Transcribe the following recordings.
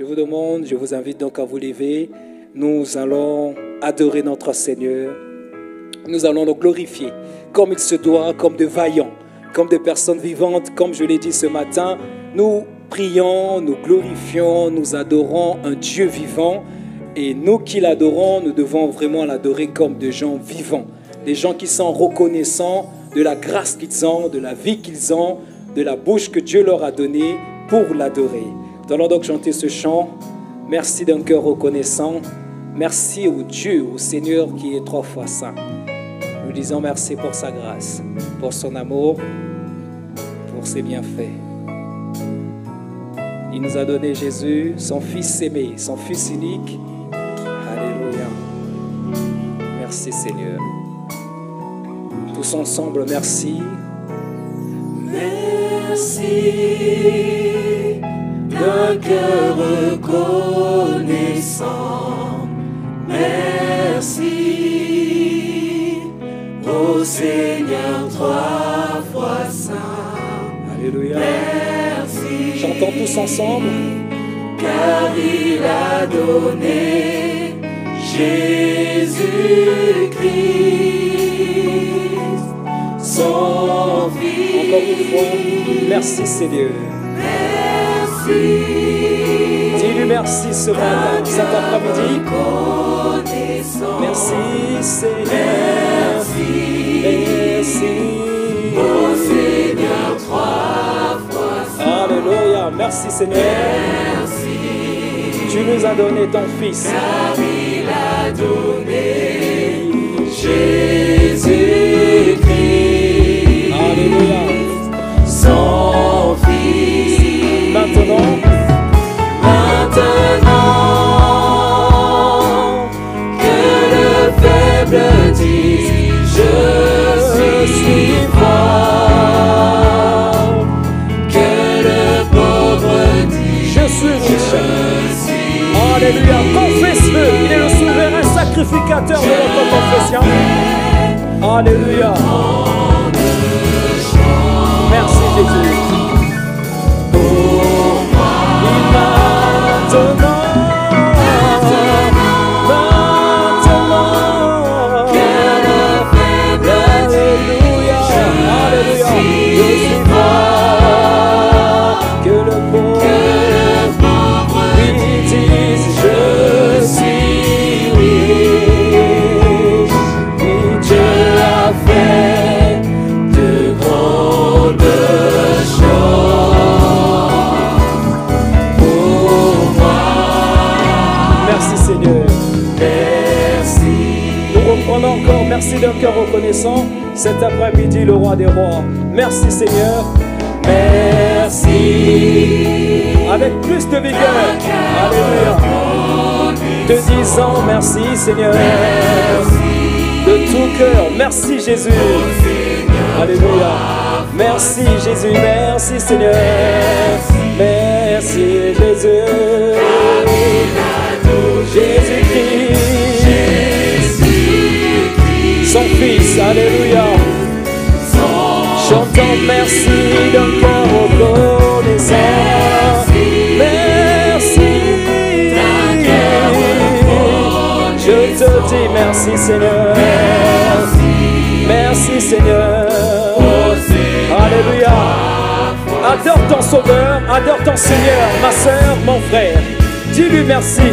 Je vous demande, je vous invite donc à vous lever. Nous allons adorer notre Seigneur. Nous allons le glorifier comme il se doit, comme de vaillants, comme des personnes vivantes, comme je l'ai dit ce matin. Nous prions, nous glorifions, nous adorons un Dieu vivant. Et nous qui l'adorons, nous devons vraiment l'adorer comme des gens vivants. Des gens qui sont reconnaissants de la grâce qu'ils ont, de la vie qu'ils ont, de la bouche que Dieu leur a donnée pour l'adorer. Nous allons donc chanter ce chant. Merci d'un cœur reconnaissant. Merci au Dieu, au Seigneur qui est 3 fois saint. Nous disons merci pour sa grâce, pour son amour, pour ses bienfaits. Il nous a donné Jésus, son Fils aimé, son Fils unique. Alléluia. Merci Seigneur. Tous ensemble, merci. Merci d'un cœur reconnaissant. Merci au Seigneur 3 fois saint. Alléluia. Merci. Chantons tous ensemble. Car il a donné Jésus-Christ, son Fils. Encore une fois, merci Seigneur. Merci. Dis-lui merci ce matin, cet après-midi. Merci Seigneur. Merci. Au Seigneur 3 fois saint. Alléluia. Merci Seigneur. Merci. Tu nous as donné ton Fils. Car il a donné Jésus-Christ. Alléluia. Son Fils. Maintenant, que le faible dise je suis fort, que le pauvre dise je suis riche. Alléluia. Confesse-le. Il est le souverain sacrificateur de notre confession. Alléluia. Merci Jésus. Merci d'un cœur reconnaissant. Cet après-midi, le roi des rois. Merci Seigneur. Merci. Avec plus de vigueur. Alléluia. Te disant merci Seigneur. De tout cœur. Merci Jésus. Alléluia. Merci Jésus. Merci Seigneur. Merci Jésus. Jésus-Christ. Son Fils, alléluia. Chantons merci d'un cœur reconnaissant. Merci. Je te dis merci Seigneur. Merci Seigneur. Alléluia. Adore ton Sauveur, adore ton Seigneur, ma soeur, mon frère. Dis-lui merci.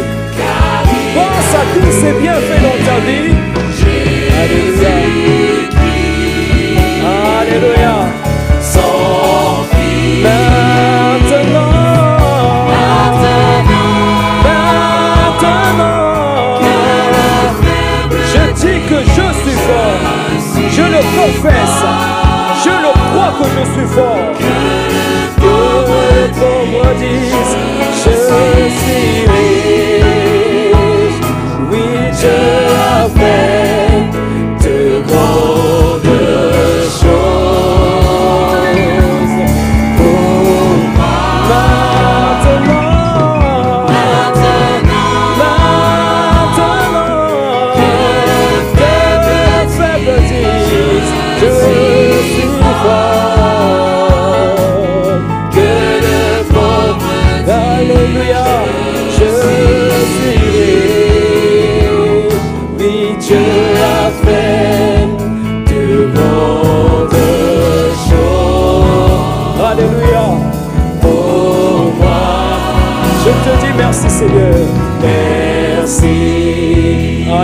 Pense à tous ses bienfaits dans ta vie. Alléluia. Alléluia. son Fils. Maintenant, je dis que je suis fort. Je le confesse. Je le crois que je suis fort. Que le pauvre dise, je suis riche. Oui, Dieu a fait de grandes choses pour moi. Maintenant, que le faible dise, je suis fort. Que le pauvre dise, alléluia.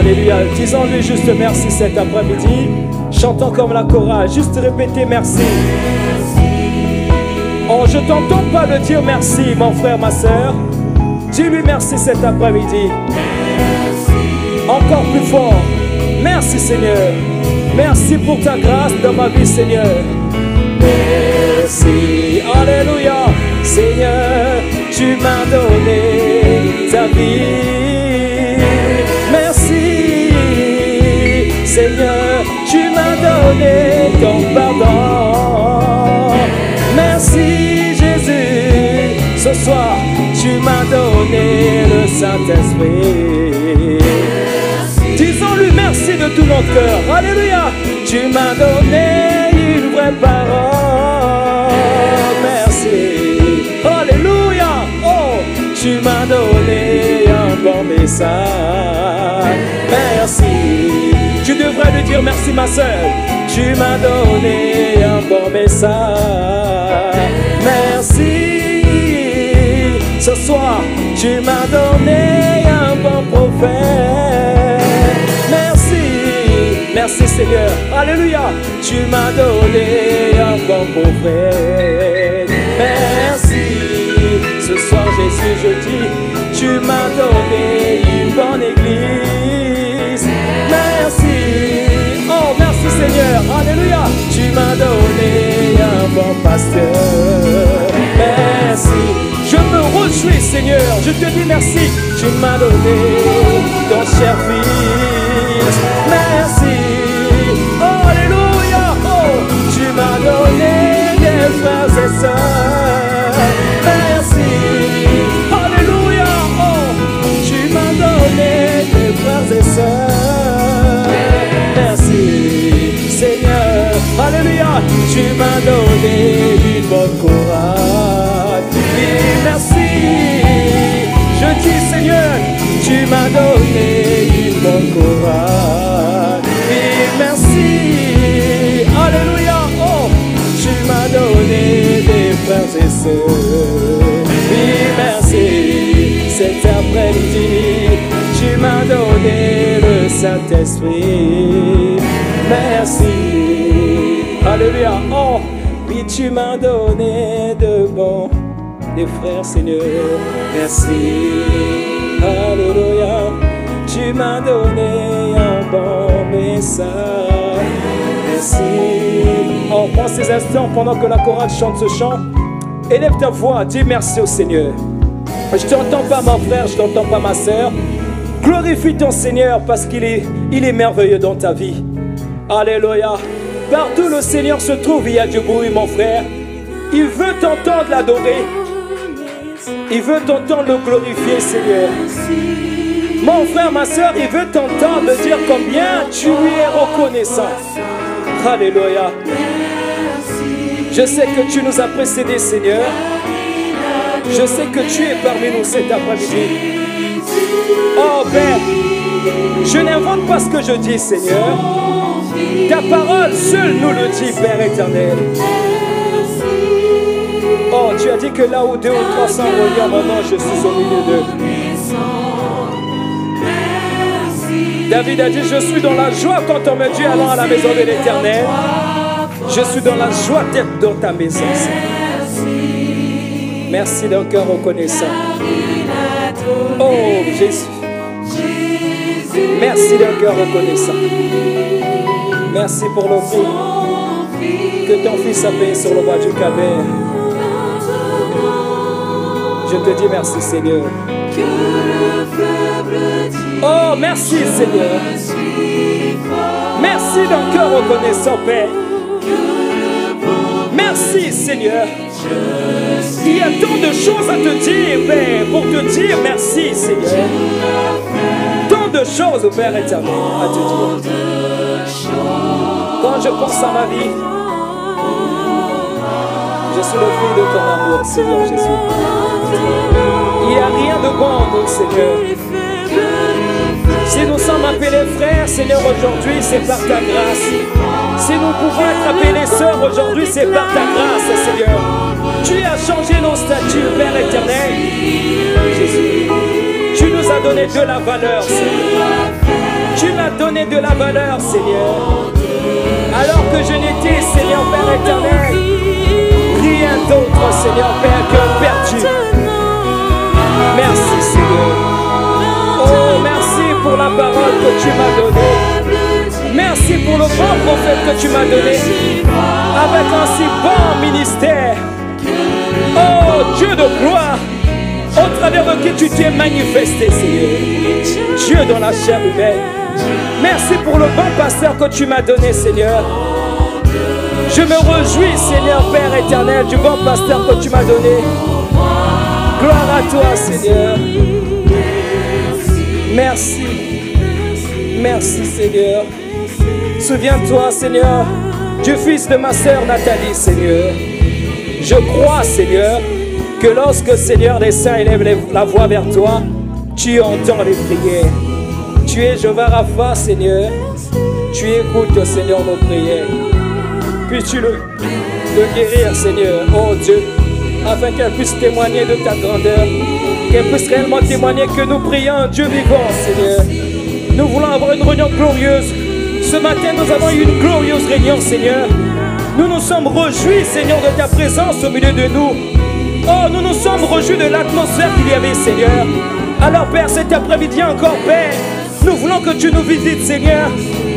Alléluia. Disons-lui juste merci cet après-midi. Chantons comme la chorale. Juste répétez merci. Oh, je t'entends pas le dire merci, mon frère, ma soeur. Dis-lui merci cet après-midi. Encore plus fort. Merci, Seigneur. Merci pour ta grâce dans ma vie, Seigneur. Merci. Alléluia. Seigneur, tu m'as donné ta vie. Merci. Seigneur, tu m'as donné ton pardon. Merci, Jésus. Ce soir, tu m'as donné le Saint-Esprit. Disons-lui merci de tout notre cœur. Alléluia. Tu m'as donné une vraie parole. Merci. Alléluia. Oh, tu m'as donné un bon message. Merci. Tu devrais lui dire merci, ma soeur. Tu m'as donné un bon message. Merci. Ce soir, tu m'as donné un bon prophète. Merci. Merci, Seigneur. Alléluia. Tu m'as donné un bon prophète. Merci. Ce soir, Jésus, je dis, tu m'as donné une bonne église. Merci. Oh, merci, Seigneur. Alléluia. Tu m'as donné un bon pasteur. Merci. Je me réjouis, Seigneur. Je te dis merci. Tu m'as donné ton cher fils. Merci. Oh, alléluia. Oh, tu m'as donné des frères et sœurs. Merci. Alléluia. Oh, tu m'as donné des frères et sœurs. Merci, Seigneur. Alléluia. Tu m'as donné une bonne courage. Et merci. Je dis, Seigneur, tu m'as donné une bonne courage. Et merci. Alléluia. Oh, tu m'as donné des frères et sœurs. Et merci. Cet après-midi, tu m'as donné le Saint-Esprit. Merci. Alléluia. Oh, oui, tu m'as donné de bons des frères, Seigneur. Merci. Alléluia. Tu m'as donné un bon message. Merci. Oh, prends ces instants pendant que la chorale chante ce chant. Élève ta voix, dis merci au Seigneur. Je ne t'entends pas, mon frère, je ne t'entends pas, ma soeur. Glorifie ton Seigneur parce qu'il est merveilleux dans ta vie. Alléluia. Partout le Seigneur se trouve, il y a du bruit, mon frère. Il veut t'entendre l'adorer. Il veut t'entendre le glorifier, Seigneur. Mon frère, ma soeur, il veut t'entendre dire combien tu lui es reconnaissant. Alléluia. Je sais que tu nous as précédés, Seigneur. Je sais que tu es parmi nous cet après-midi. Oh Père, je n'invente pas ce que je dis, Seigneur. Ta parole seule nous le dit, Père éternel. Oh, tu as dit que là où 2 ou 3 sont réunis en mon nom, je suis au milieu d'eux. David a dit, je suis dans la joie quand on me dit allons à la maison de l'Éternel. Je suis dans la joie d'être dans ta maison. Merci d'un cœur reconnaissant. Oh Jésus. Merci d'un cœur reconnaissant. Merci pour le prix que ton fils a payé sur le bois du Calvaire. Je te dis merci, Seigneur. Oh, merci, Seigneur. Merci d'un cœur reconnaissant, Père. Merci, Seigneur. Il y a tant de choses à te dire, Père, pour te dire merci, Seigneur. Tant de choses, Père éternel, à te dire. Quand je pense à ma vie, je suis le fruit de ton amour, Seigneur Jésus. Il n'y a rien de bon en nous, Seigneur. Si nous sommes appelés frères, Seigneur, aujourd'hui, c'est par ta grâce. Si nous pouvons être appelés sœurs aujourd'hui, c'est par ta grâce, Seigneur. Tu as changé nos statuts, Père éternel. Jésus, tu nous as donné de la valeur, Seigneur. Tu Tu m'as donné de la valeur, Seigneur. Alors que je n'étais, Seigneur Père éternel, rien d'autre, Seigneur Père, que perdu. Merci, Seigneur. Oh, merci pour la parole que tu m'as donnée. Merci pour le bon prophète que tu m'as donné. Avec un si bon ministère. Oh, Dieu de gloire, au travers de qui tu t'es manifesté, Seigneur. Dieu dans la chair humaine. Merci pour le bon pasteur que tu m'as donné, Seigneur. Je me réjouis, Seigneur Père éternel, du bon pasteur que tu m'as donné. Gloire à toi, Seigneur. Merci. Merci, Seigneur. Souviens-toi, Seigneur, du fils de ma sœur Nathalie, Seigneur. Je crois, Seigneur, que lorsque, Seigneur, les saints élèvent la voix vers toi, tu entends les prières. Tu es Jéhovah Rapha, Seigneur. Tu écoutes, Seigneur, nos prières. Puis-tu le guérir, Seigneur, oh Dieu, afin qu'elle puisse témoigner de ta grandeur, qu'elle puisse réellement témoigner que nous prions un Dieu vivant, Seigneur. Nous voulons avoir une réunion glorieuse. Ce matin, nous avons eu une glorieuse réunion, Seigneur. Nous nous sommes réjouis, Seigneur, de ta présence au milieu de nous. Oh, nous nous sommes réjouis de l'atmosphère qu'il y avait, Seigneur. Alors, Père, cet après-midi encore, Père, nous voulons que tu nous visites, Seigneur.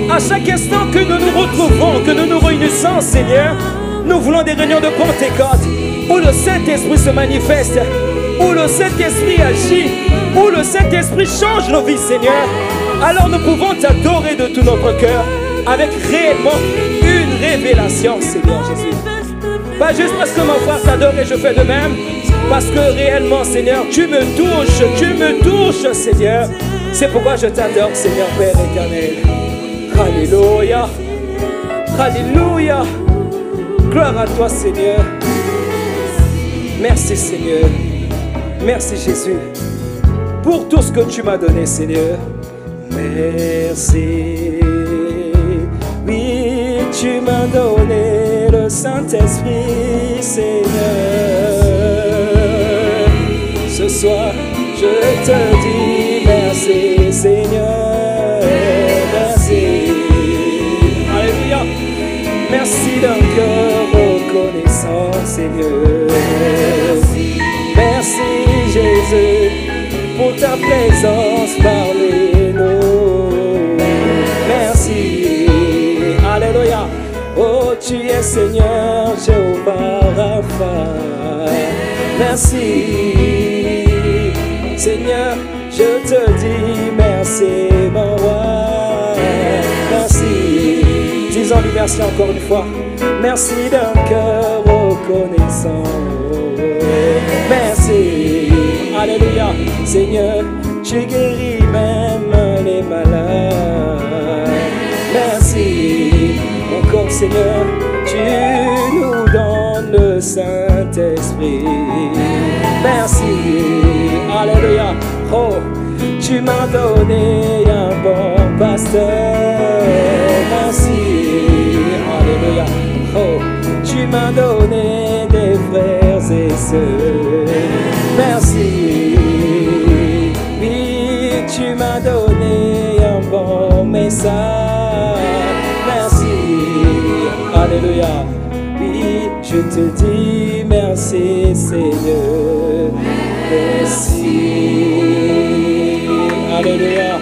À chaque instant que nous nous retrouvons, que nous nous réunissons, Seigneur, nous voulons des réunions de Pentecôte où le Saint-Esprit se manifeste, où le Saint-Esprit agit, où le Saint-Esprit change nos vies, Seigneur. Alors nous pouvons t'adorer de tout notre cœur avec réellement une révélation, Seigneur Jésus. Pas juste parce que mon frère t'adore et je fais de même, parce que réellement, Seigneur, tu me touches, Seigneur. C'est pourquoi je t'adore, Seigneur Père éternel. Alléluia. Alléluia. Gloire à toi, Seigneur. Merci, Seigneur. Merci, Jésus, pour tout ce que tu m'as donné, Seigneur. Merci. Oui, tu m'as donné le Saint-Esprit, Seigneur. Ce soir, je te dis merci, Seigneur. Merci. Alléluia. Merci d'un cœur reconnaissant, Seigneur. Merci, Jésus, pour ta présence parmi nous. Merci. Alléluia. Oh, tu es Seigneur, Jéhovah Rapha. Merci. Seigneur, je te dis merci, mon roi. Merci. Disons-lui merci encore une fois. Merci d'un cœur reconnaissant. Merci. Alléluia. Seigneur, tu guéris même les malades. Merci. Encore, Seigneur, tu nous donnes le Saint-Esprit. Merci. Alléluia. Oh, tu m'as donné un bon pasteur. Merci. Alléluia. Oh, tu m'as donné des frères et sœurs. Merci. Oui, tu m'as donné un bon message. Merci. Alléluia. Oui, je te dis merci, Seigneur. Merci. Alléluia.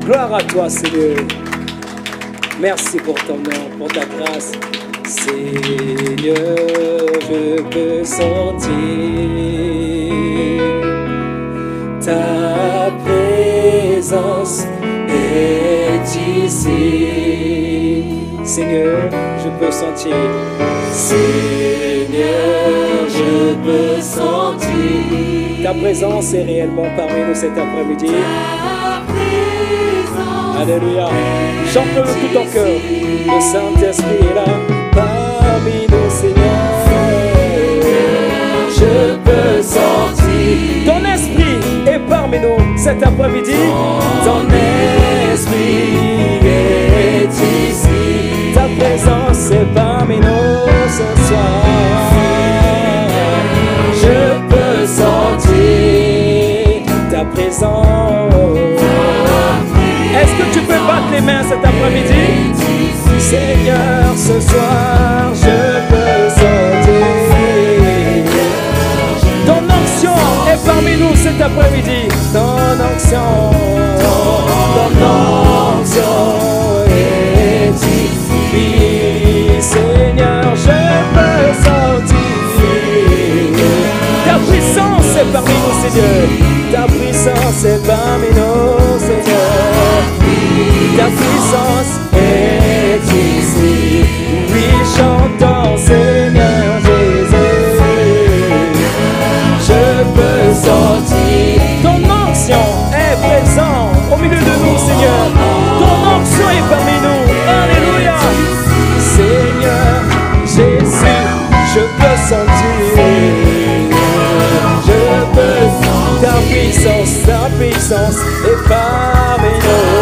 Gloire à toi, Seigneur. Merci pour ton nom, pour ta grâce. Seigneur, je peux sentir ta présence est ici. Seigneur, je peux sentir. Seigneur, je peux sentir. Ta présence est réellement parmi nous cet après-midi. Alléluia. Chante-le de tout ton cœur. Le Saint-Esprit est là parmi nous, Seigneur. Je peux sentir. Ton esprit est parmi nous cet après-midi. Ton esprit est ici. Ta présence est parmi nous ce soir. Je peux sentir ta présence. Est-ce que tu peux après-midi. Seigneur, ce soir, je peux sortir. Ton onction est parmi nous cet après-midi. Ton onction est ici. Seigneur, je peux sortir. Ta puissance est parmi nous, Seigneur. Ta puissance est parmi nous, Seigneur. Ta puissance est ici. Oui, chantons, Seigneur Jésus. Je peux sortir. Ton onction est présent au milieu de nous, Seigneur. Ton onction est parmi nous. Alléluia. Seigneur Jésus, je peux sentir. Je peux sentir. Ta puissance est parmi nous.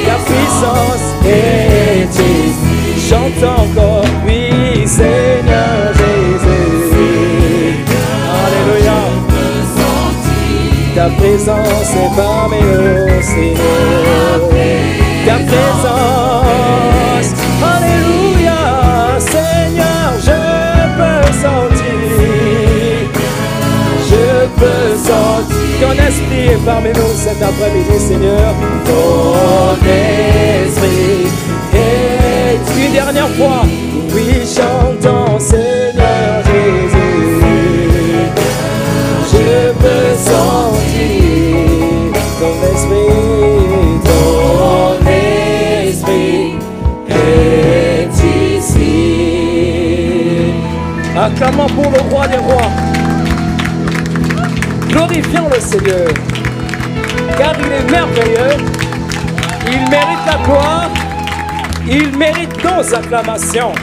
Ta puissance est ici. Chante encore, oui, Seigneur Jésus. Alléluia. Ta présence est parmi nous, Seigneur. Ta présence, alléluia. Seigneur, je peux sentir. Je peux sentir. Ton esprit est parmi nous cet après-midi, Seigneur. Ton esprit est une dernière fois. Oui, chantons, Seigneur Jésus. Je peux sentir ton esprit est ici. Acclamons pour le roi des rois. Glorifions le Seigneur, car il est merveilleux, il mérite la gloire, il mérite nos acclamations,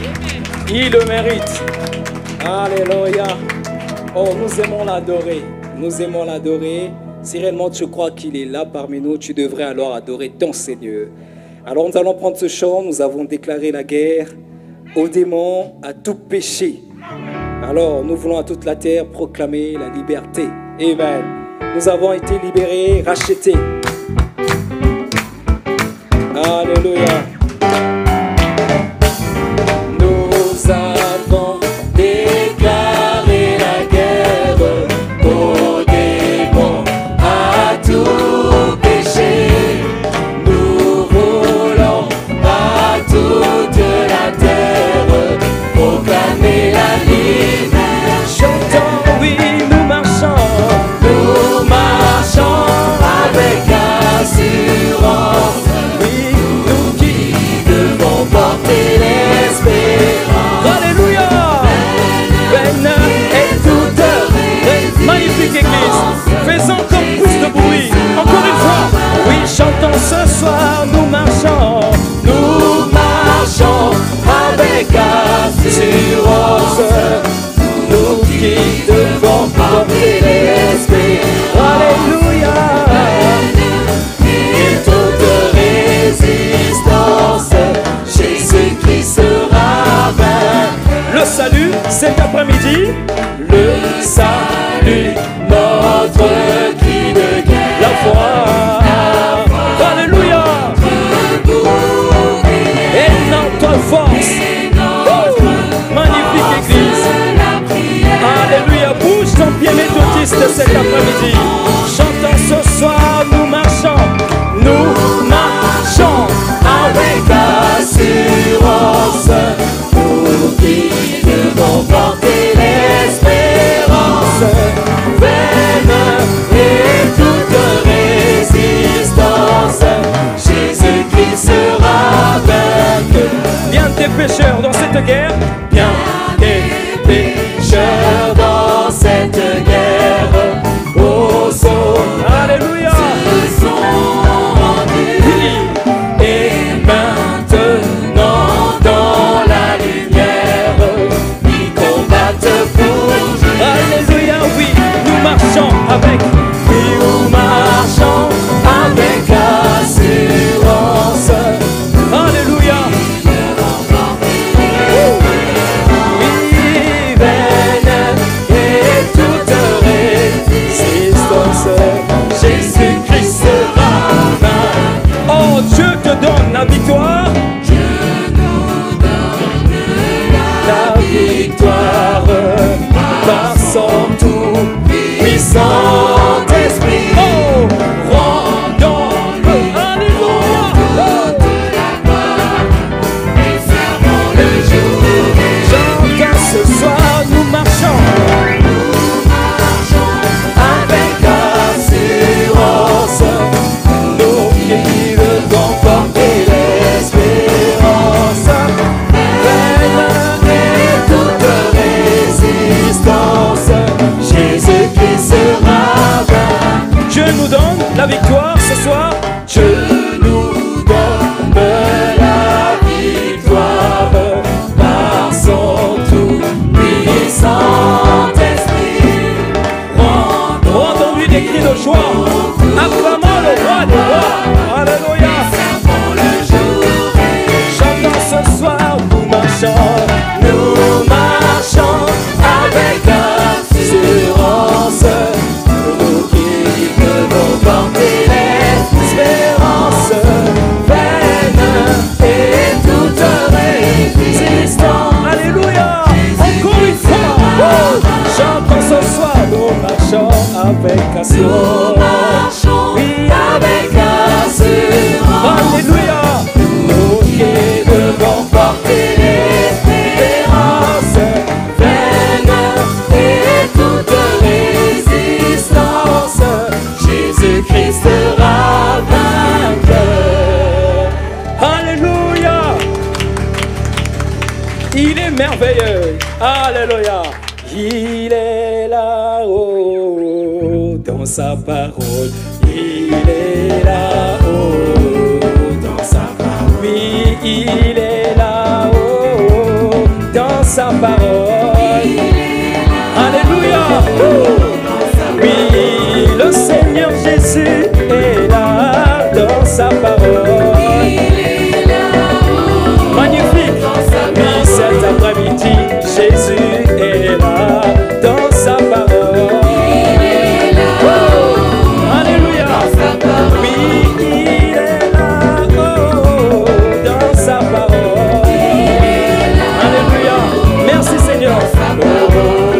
il le mérite. Alléluia. Oh, nous aimons l'adorer, nous aimons l'adorer. Si réellement tu crois qu'il est là parmi nous, tu devrais alors adorer ton Seigneur. Alors nous allons prendre ce chant, nous avons déclaré la guerre aux démons, à tout péché. Alors nous voulons à toute la terre proclamer la liberté. Amen. Nous avons été libérés, rachetés. Alléluia. Nous avons déclaré la guerre aux démons, à tout péché. Nous voulons à toute la terre proclamer la liberté. Chantons, oui, nous marchons. Nous marchons avec assurance. Oui, nous qui devons porter l'espérance. Alléluia. Peine et toute magnifique église. Faisons comme plus de bruit. Encore une fois. Oui, chantons ce soir. Nous marchons. Nous marchons avec assurance. Nous qui devons porter l'espérance. Alléluia. Et toute résistance, Jésus-Christ sera vaincu. Le salut, cet après-midi. Le salut, notre cri de guerre. La foi. Alléluia. Et notre force. Magnifique église. Alléluia, bouge ton pied méthodiste cet après-midi. Chantons ce soir, nous marchons avec assurance. Nous qui devons porter l'espérance. Vaine et toute résistance, Jésus-Christ sera vaincu. Bien des pécheurs dans cette guerre, bien des pécheurs dans cette guerre. Oh, alléluia. Oui. Et maintenant dans la lumière, ils combattent pour Dieu. Alléluia, oui, nous marchons avec. Oui, nous marchons avec assurance. Alléluia. Oui, vaine assurance. Nous marchons Oui, avec assurance. Alléluia. Nous qui devons Porter l'espérance vaine et toute résistance. Jésus-Christ sera vainqueur. Alléluia. Il est merveilleux. Alléluia. Il est là-haut dans sa parole. Il est là-haut dans sa parole. Oui, il est là-haut dans sa parole. Alléluia. Oui, le Seigneur Jésus est là dans sa parole. Magnifique. Oui, cet après-midi, Jésus est là dans sa parole. Alléluia. Oui, il est là-haut dans sa parole. Alléluia. Merci Seigneur. Oh,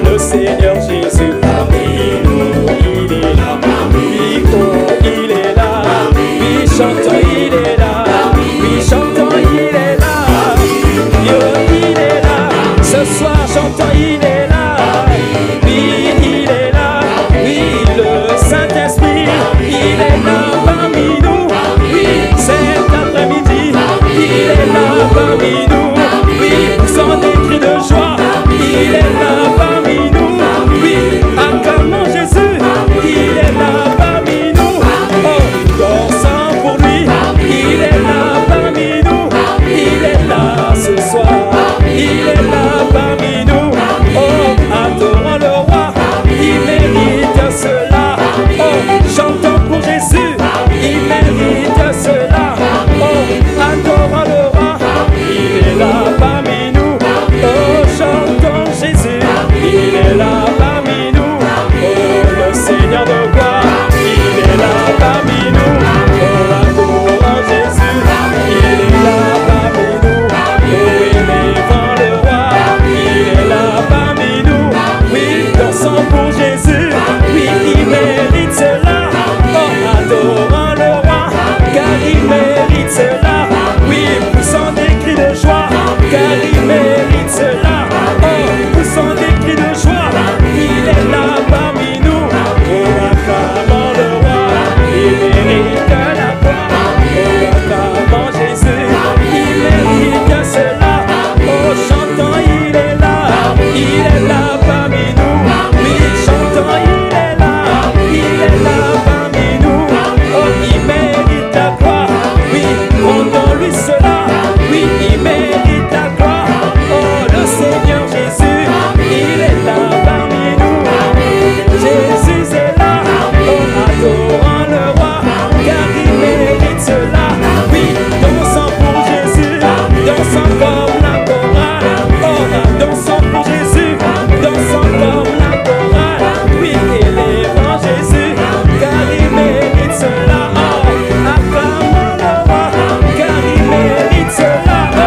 le Seigneur Jésus parmi nous, il est là. Oui, oh, il est là. Oui, chantons, il est là. Oui, chantons, il est là. Yo, il est là. Ce soir, chantons, il est là. Oui, il est là. Oui, le Saint-Esprit, il est là parmi nous. Oui, cet après-midi, il est là parmi nous. Oui, poussant des cris de joie, il est là parmi nous. Oui, acclamons Jésus, il est là parmi nous. Oh, dansant pour lui, il est là parmi nous. Il est là ce soir, il est là parmi nous. Oh, adorons le roi, il mérite cela. Oh, chantons pour Jésus, il mérite cela. Oh, adorons le roi, il est là parmi nous. Oh, chantons Jésus, il est là parmi nous. Oh, le Seigneur de gloire, il est là parmi nous. Oh, adorons Jésus, il est là parmi nous. Oh, élevons le roi, il est là parmi nous. Oui, dansons pour Jésus, oui, il mérite cela. Oh, adorons le roi, car il mérite cela. Oui, poussons des cris de joie, car il mérite cela. Oh, poussons des cris de joie, il est là parmi nous. Oh, acclamons le roi, il mérite la gloire. Oh, acclamons Jésus, il mérite cela. Oh, chantons, il est là parmi nous. Oui, chantons, il est là parmi nous. Oh, il mérite la gloire. Oui, rendons-lui cela. Oui, il mérite la gloire. Oh, le Seigneur Jésus, il est là parmi nous. Jésus est là. Oh, adorons le roi, car il mérite cela. Oui, dansons pour Jésus, dansons comme la chorale. Oh, dansons pour Jésus, dansons comme la chorale. Oui, élevons Jésus, car il mérite cela. Oh, acclamons le roi, car il mérite cela. Oh,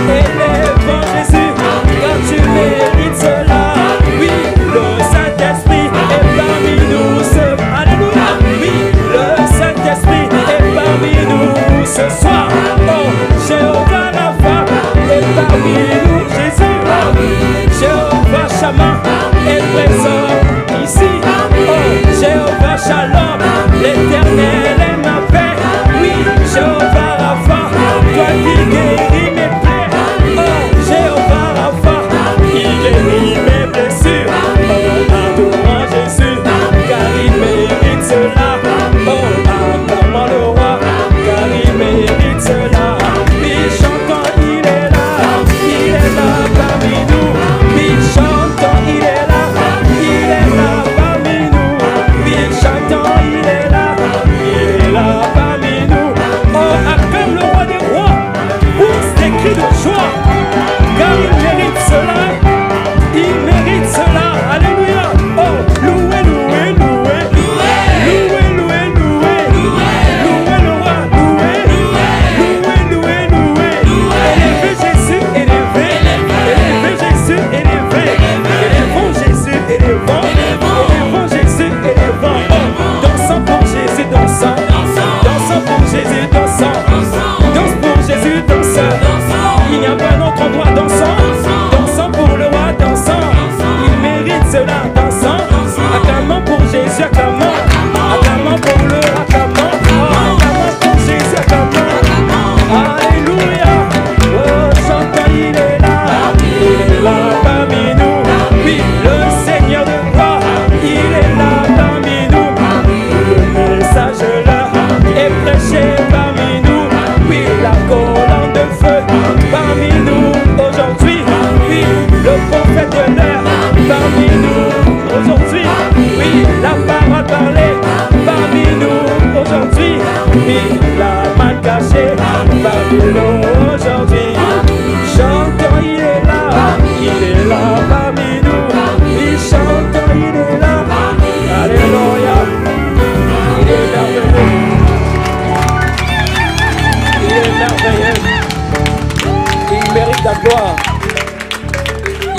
élevons Jésus, car tu mérites cela. Oui, le Saint-Esprit est parmi nous ce... Alléluia. Oui, le Saint-Esprit est parmi nous ce soir. Oh, Jéhovah Rapha est parmi nous, Jésus. Jéhovah Shammah est présent ici. Oh, Jéhovah Shalom, l'Éternel est ma paix. Oui, Jéhovah Rapha, toi qui guéris mes plaies. Oh, Jéhovah Rapha, il guérit mes blessures. Oh, adorons Jésus, car il mérite cela. Oh, acclamons le roi, car il mérite cela. Oui, chantons, il est là parmi nous. Oui, chantons, il est là parmi nous. Oui, chantons, il est là parmi nous. Oh, acclame le roi des rois, pousse des cris de joie, car il mérite cela. Il mérite cela. Alléluia. Oh, louez, louez, louez. Louez, louez, louez. Louez le roi, louez. Louez, louez, louez. Élevez Jésus, élevez. Élevez Jésus, élevez. Élevons Jésus, élevons. Élevons Jésus, élevons. Oh,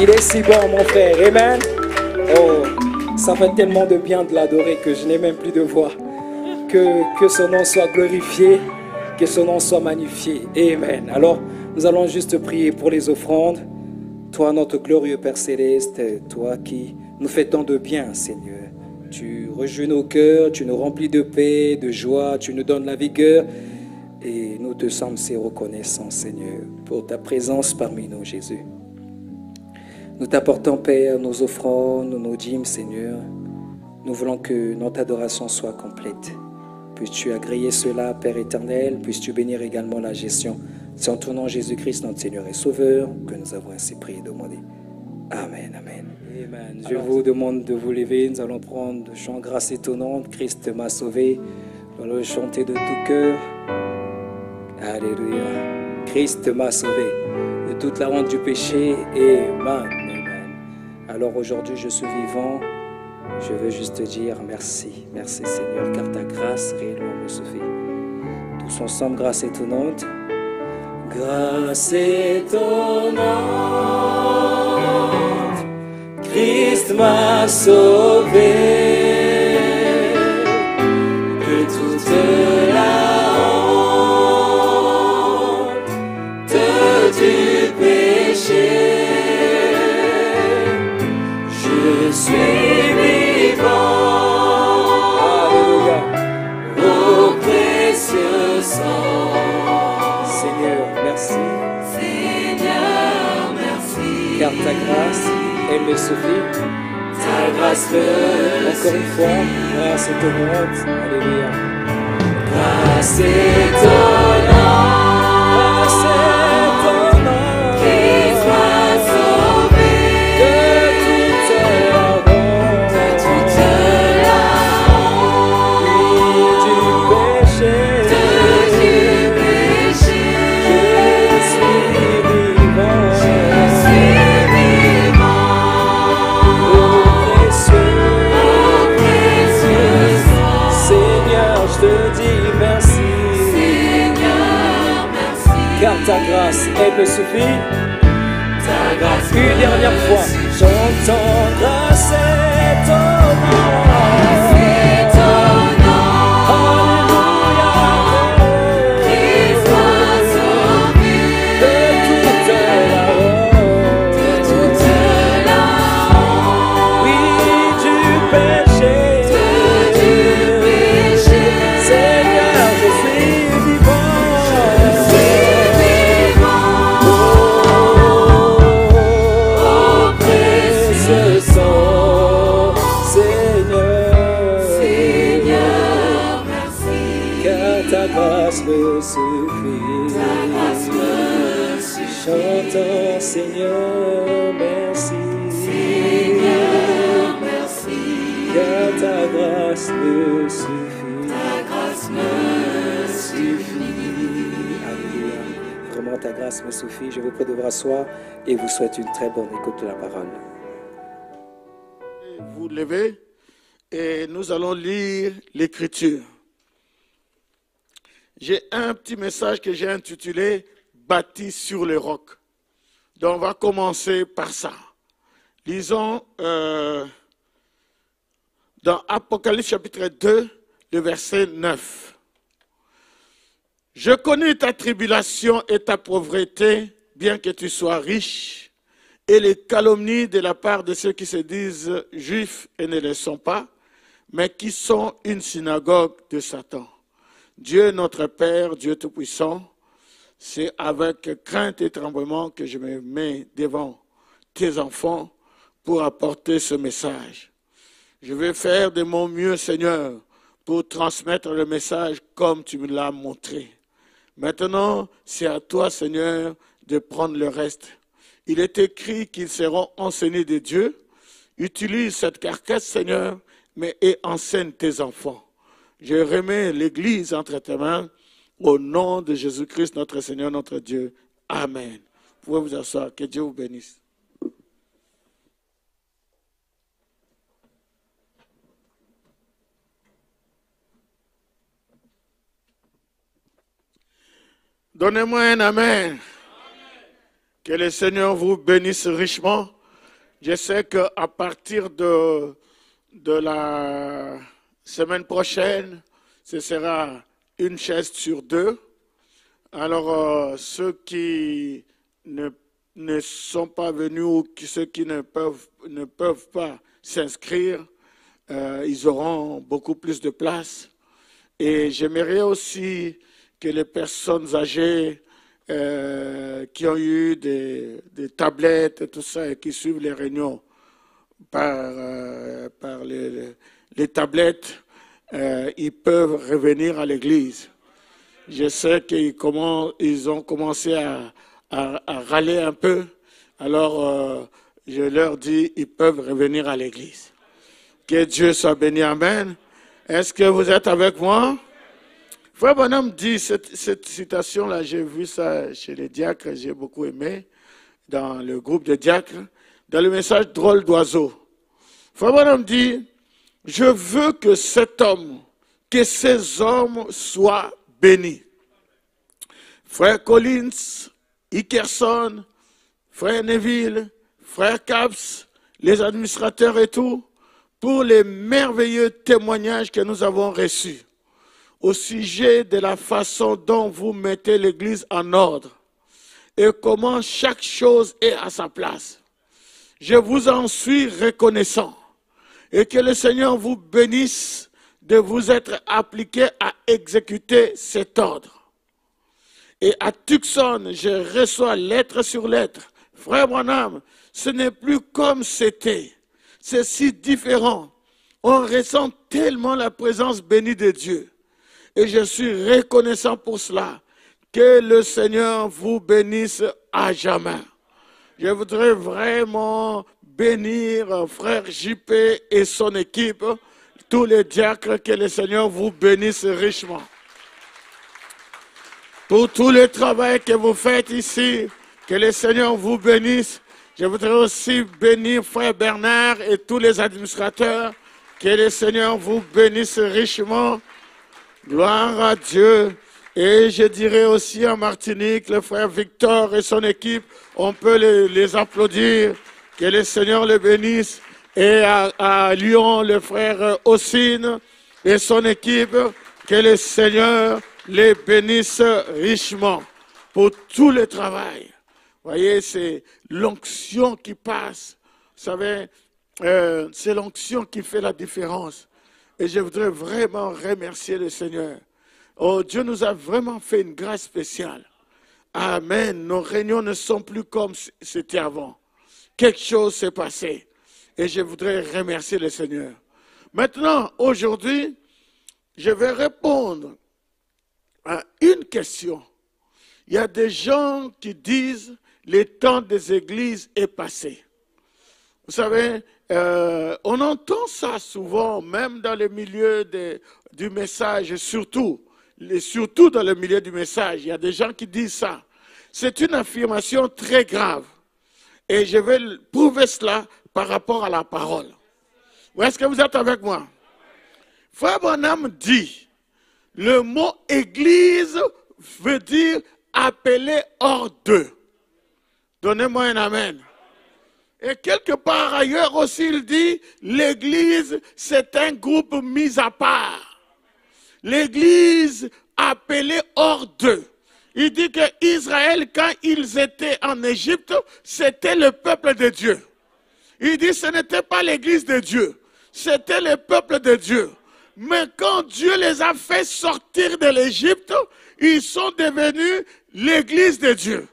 Il est si bon, mon frère. Amen. Oh, ça fait tellement de bien de l'adorer que je n'ai même plus de voix. Que son nom soit glorifié, que son nom soit magnifié. Amen. Alors, nous allons juste prier pour les offrandes. Toi, notre glorieux Père Céleste, toi qui nous fais tant de bien, Seigneur. Tu rejoues nos cœurs, tu nous remplis de paix, de joie, tu nous donnes la vigueur. Et nous te sommes si reconnaissants, Seigneur, pour ta présence parmi nous, Jésus. Nous t'apportons, Père, nos offrandes, nos dîmes, Seigneur. Nous voulons que notre adoration soit complète. Puisses-tu agréer cela, Père éternel. Puisses-tu bénir également la gestion. C'est en ton nom, Jésus-Christ, notre Seigneur et Sauveur, que nous avons ainsi prié et demandé. Amen, amen. Amen. Je vous demande de vous lever. Nous allons prendre le chant grâce étonnante. Christ m'a sauvé. Nous allons le chanter de tout cœur. Alléluia. Christ m'a sauvé de toute la honte du péché. Amen. Amen. Alors aujourd'hui, je suis vivant. Je veux juste te dire merci. Merci Seigneur, car ta grâce réellement me sauve. Tous ensemble, grâce étonnante. Grâce étonnante, Christ m'a sauvé de toute la honte du péché. Je suis vivant, alléluia, au précieux sang. Seigneur, merci. Seigneur, merci. Car ta grâce, elle me suffit. Ta grâce me encore une fois, grâce étonnante. Alléluia. Grâce étonnante. Grâce étonnante. Christ m'a sauvé de toute la honte. De toute la honte. Du péché. Car ta grâce, elle me suffit. Ta grâce, une dernière fois, j'entends grâce étonnante. Alléluia. Christ m'a sauvé de toute la honte. De toute la honte. Oui, du péché. Du péché. Seigneur, je suis vivant. Me suffit. Ta grâce me suffit. Chantons Seigneur, merci. Seigneur, merci. Car ta grâce me suffit. Ta grâce me suffit. Alléluia. Vraiment, ta grâce me suffit. Je vous prie de vous asseoir et vous souhaite une très bonne écoute de la parole. Vous levez et nous allons lire l'Écriture. J'ai un petit message que j'ai intitulé « Bâti sur le roc ». Donc on va commencer par ça. Lisons dans Apocalypse chapitre 2, le verset 9. « Je connais ta tribulation et ta pauvreté, bien que tu sois riche, et les calomnies de la part de ceux qui se disent juifs et ne le sont pas, mais qui sont une synagogue de Satan. Dieu notre Père, Dieu Tout-Puissant, c'est avec crainte et tremblement que je me mets devant tes enfants pour apporter ce message. Je vais faire de mon mieux, Seigneur, pour transmettre le message comme tu me l'as montré. Maintenant, c'est à toi, Seigneur, de prendre le reste. Il est écrit qu'ils seront enseignés de Dieu. Utilise cette carcasse, Seigneur, mais et enseigne tes enfants. Je remets l'Église entre tes mains, au nom de Jésus-Christ, notre Seigneur, notre Dieu. Amen. Vous pouvez vous asseoir. Que Dieu vous bénisse. Donnez-moi un amen. Que le Seigneur vous bénisse richement. Je sais qu'à partir de la semaine prochaine, ce sera une chaise sur deux. Alors, ceux qui ne sont pas venus ou ceux qui ne peuvent pas s'inscrire, ils auront beaucoup plus de place. Et j'aimerais aussi que les personnes âgées qui ont eu des tablettes et tout ça et qui suivent les réunions par les tablettes, ils peuvent revenir à l'église. Je sais qu'ils ont commencé à râler un peu, alors je leur dis ils peuvent revenir à l'église. Que Dieu soit béni, amen. Est-ce que vous êtes avec moi? Frère Branham dit cette citation-là, j'ai vu ça chez les diacres, j'ai beaucoup aimé, dans le groupe de diacres, dans le message drôle d'oiseau. Frère Branham dit, je veux que cet homme, que ces hommes soient bénis. Frère Collins, Ickerson, frère Neville, frère Caps, les administrateurs et tout, pour les merveilleux témoignages que nous avons reçus au sujet de la façon dont vous mettez l'Église en ordre et comment chaque chose est à sa place. Je vous en suis reconnaissant et que le Seigneur vous bénisse de vous être appliqué à exécuter cet ordre. Et à Tucson, je reçois lettre sur lettre. Frère Branham, ce n'est plus comme c'était. C'est si différent. On ressent tellement la présence bénie de Dieu. Et je suis reconnaissant pour cela. Que le Seigneur vous bénisse à jamais. Je voudrais vraiment bénir frère JP et son équipe, tous les diacres, que le Seigneur vous bénisse richement. Pour tout le travail que vous faites ici, que le Seigneur vous bénisse. Je voudrais aussi bénir frère Bernard et tous les administrateurs. Que le Seigneur vous bénisse richement. Gloire à Dieu. Et je dirais aussi en Martinique, le frère Victor et son équipe, on peut les applaudir. Que le Seigneur les bénisse. Et à Lyon, le frère Ossine et son équipe, que le Seigneur les bénisse richement pour tout le travail. Vous voyez, c'est l'onction qui passe. Vous savez, c'est l'onction qui fait la différence. Et je voudrais vraiment remercier le Seigneur. Oh, Dieu nous a vraiment fait une grâce spéciale. Amen. Nos réunions ne sont plus comme c'était avant. Quelque chose s'est passé. Et je voudrais remercier le Seigneur. Maintenant, aujourd'hui, je vais répondre à une question. Il y a des gens qui disent le temps des églises est passé. Vous savez, on entend ça souvent, même dans le milieu du message, surtout dans le milieu du message. Il y a des gens qui disent ça. C'est une affirmation très grave. Et je vais prouver cela par rapport à la parole. Est-ce que vous êtes avec moi? Frère Branham dit, le mot église veut dire appeler hors d'eux. Donnez-moi un amen. Et quelque part ailleurs aussi, il dit, l'église, c'est un groupe mis à part. L'église appelée hors d'eux. Il dit que Israël, quand ils étaient en Égypte, c'était le peuple de Dieu. Il dit, ce n'était pas l'église de Dieu, c'était le peuple de Dieu. Mais quand Dieu les a fait sortir de l'Égypte, ils sont devenus l'église de Dieu.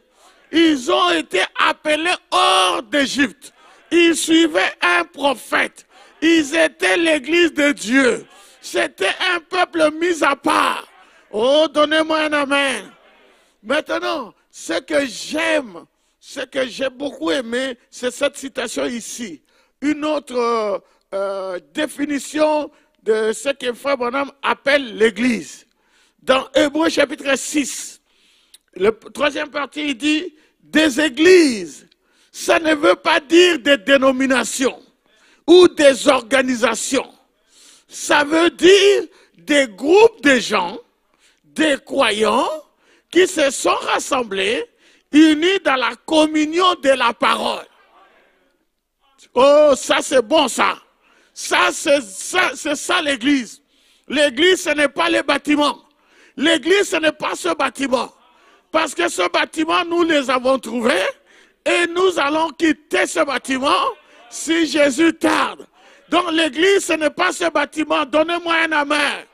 Ils ont été appelés hors d'Égypte. Ils suivaient un prophète. Ils étaient l'église de Dieu. C'était un peuple mis à part. Oh, donnez-moi un amen. Maintenant, ce que j'aime, ce que j'ai beaucoup aimé, c'est cette citation ici. Une autre définition de ce que Frère Branham appelle l'église. Dans Hébreux chapitre 6, le troisième partie, il dit, des églises, ça ne veut pas dire des dénominations ou des organisations. Ça veut dire des groupes de gens, des croyants, qui se sont rassemblés unis dans la communion de la parole. Oh, ça c'est bon ça. C'est ça l'église. L'église, ce n'est pas les bâtiments. L'église, ce n'est pas ce bâtiment. Parce que ce bâtiment, nous les avons trouvés et nous allons quitter ce bâtiment si Jésus tarde. Donc l'église, ce n'est pas ce bâtiment. Donnez-moi un amen.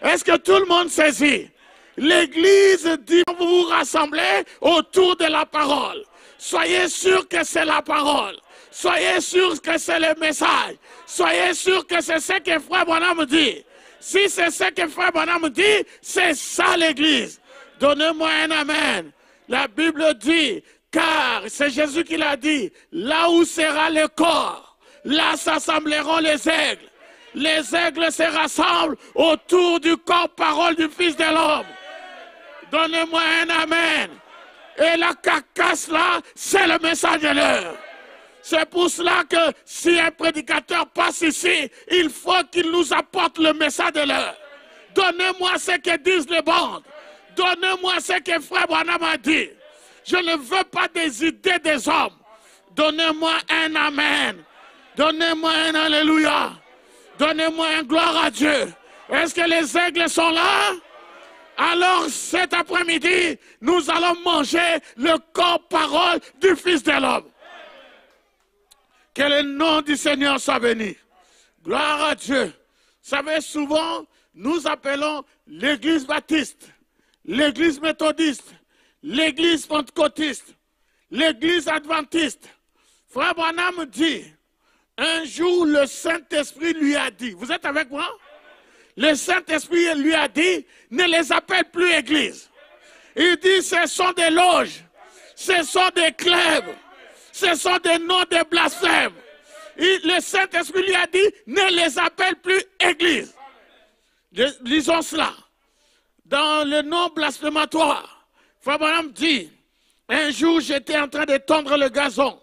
Est-ce que tout le monde saisit? L'église dit, vous vous rassemblez autour de la parole. Soyez sûr que c'est la parole. Soyez sûr que c'est le message. Soyez sûr que c'est ce que Frère Branham dit. Si c'est ce que Frère Branham dit, c'est ça l'église. Donnez-moi un amen. La Bible dit, car c'est Jésus qui l'a dit, là où sera le corps, là s'assembleront les aigles. Les aigles se rassemblent autour du corps parole du Fils de l'homme. Donnez-moi un amen. Et la carcasse là, c'est le message de l'heure. C'est pour cela que si un prédicateur passe ici, il faut qu'il nous apporte le message de l'heure. Donnez-moi ce que disent les bandes. Donnez-moi ce que Frère Branham a dit. Je ne veux pas des idées des hommes. Donnez-moi un amen. Donnez-moi un alléluia. Donnez-moi un gloire à Dieu. Est-ce que les aigles sont là? Alors cet après-midi, nous allons manger le corps-parole du Fils de l'homme. Que le nom du Seigneur soit béni. Gloire à Dieu. Vous savez, souvent, nous appelons l'église baptiste, l'église méthodiste, l'église pentecôtiste, l'église adventiste. Frère Branham dit, un jour le Saint-Esprit lui a dit, vous êtes avec moi? Le Saint-Esprit lui a dit, ne les appelle plus église. Il dit, ce sont des loges, ce sont des clubs, ce sont des noms de blasphèmes. Le Saint-Esprit lui a dit, ne les appelle plus église. Lisons cela. Dans le nom blasphématoire, Frère Branham dit, un jour j'étais en train de tondre le gazon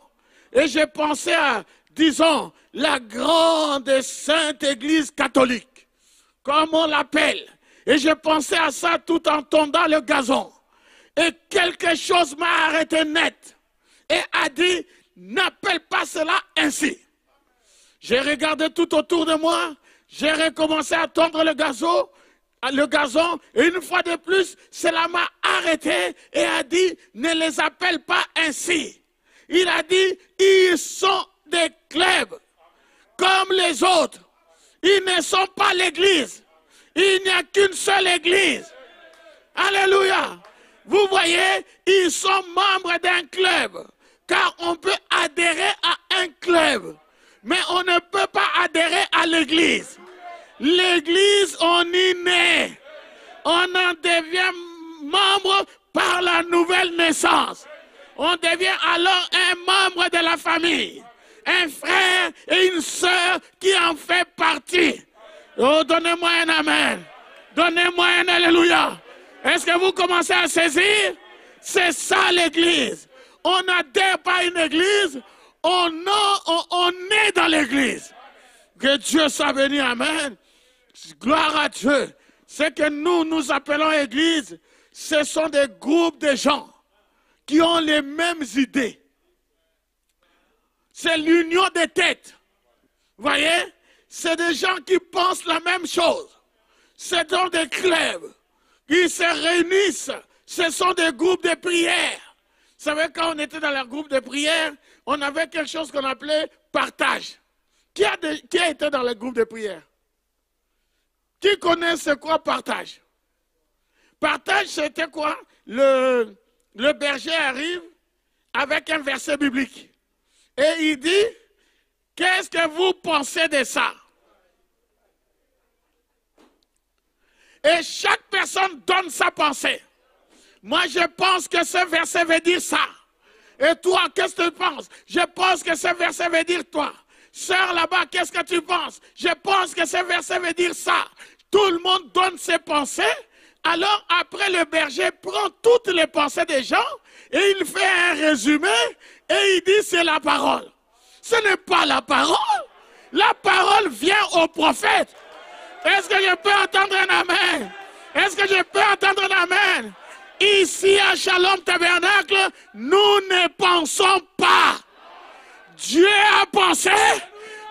et j'ai pensé à, disons, la grande et sainte église catholique, comme on l'appelle. Et j'ai pensé à ça tout en tondant le gazon. Et quelque chose m'a arrêté net et a dit, n'appelle pas cela ainsi. J'ai regardé tout autour de moi, j'ai recommencé à tondre le gazon, et une fois de plus, cela m'a arrêté et a dit, ne les appelle pas ainsi. Il a dit, ils sont des clubs, comme les autres. Ils ne sont pas l'église. Il n'y a qu'une seule église. Alléluia. Vous voyez, ils sont membres d'un club. Car on peut adhérer à un club. Mais on ne peut pas adhérer à l'église. L'église, on y naît. On en devient membre par la nouvelle naissance. On devient alors un membre de la famille. Un frère et une sœur qui en fait partie. Oh, donnez-moi un amen. Donnez-moi un alléluia. Est-ce que vous commencez à saisir? C'est ça l'église. On n'adhère pas à une église, on est dans l'église. Que Dieu soit béni, amen. Gloire à Dieu. Ce que nous appelons église, ce sont des groupes de gens qui ont les mêmes idées. C'est l'union des têtes. Vous voyez? C'est des gens qui pensent la même chose. C'est dans des clubs. Ils se réunissent. Ce sont des groupes de prière. Vous savez, quand on était dans le groupe de prière, on avait quelque chose qu'on appelait partage. Qui a été dans le groupe de prière? Qui connaît ce quoi partage? Partage, c'était quoi? Le berger arrive avec un verset biblique. Et il dit, qu'est-ce que vous pensez de ça? Et chaque personne donne sa pensée. Moi, je pense que ce verset veut dire ça. Et toi, qu'est-ce que tu penses? Je pense que ce verset veut dire toi. Sœur là-bas, qu'est-ce que tu penses? Je pense que ce verset veut dire ça. Tout le monde donne ses pensées. Alors, après, le berger prend toutes les pensées des gens et il fait un résumé et il dit c'est la parole. Ce n'est pas la parole. La parole vient au prophète. Est-ce que je peux entendre un amen? Est-ce que je peux entendre un amen? Ici à Shalom Tabernacle, nous ne pensons pas. Dieu a pensé,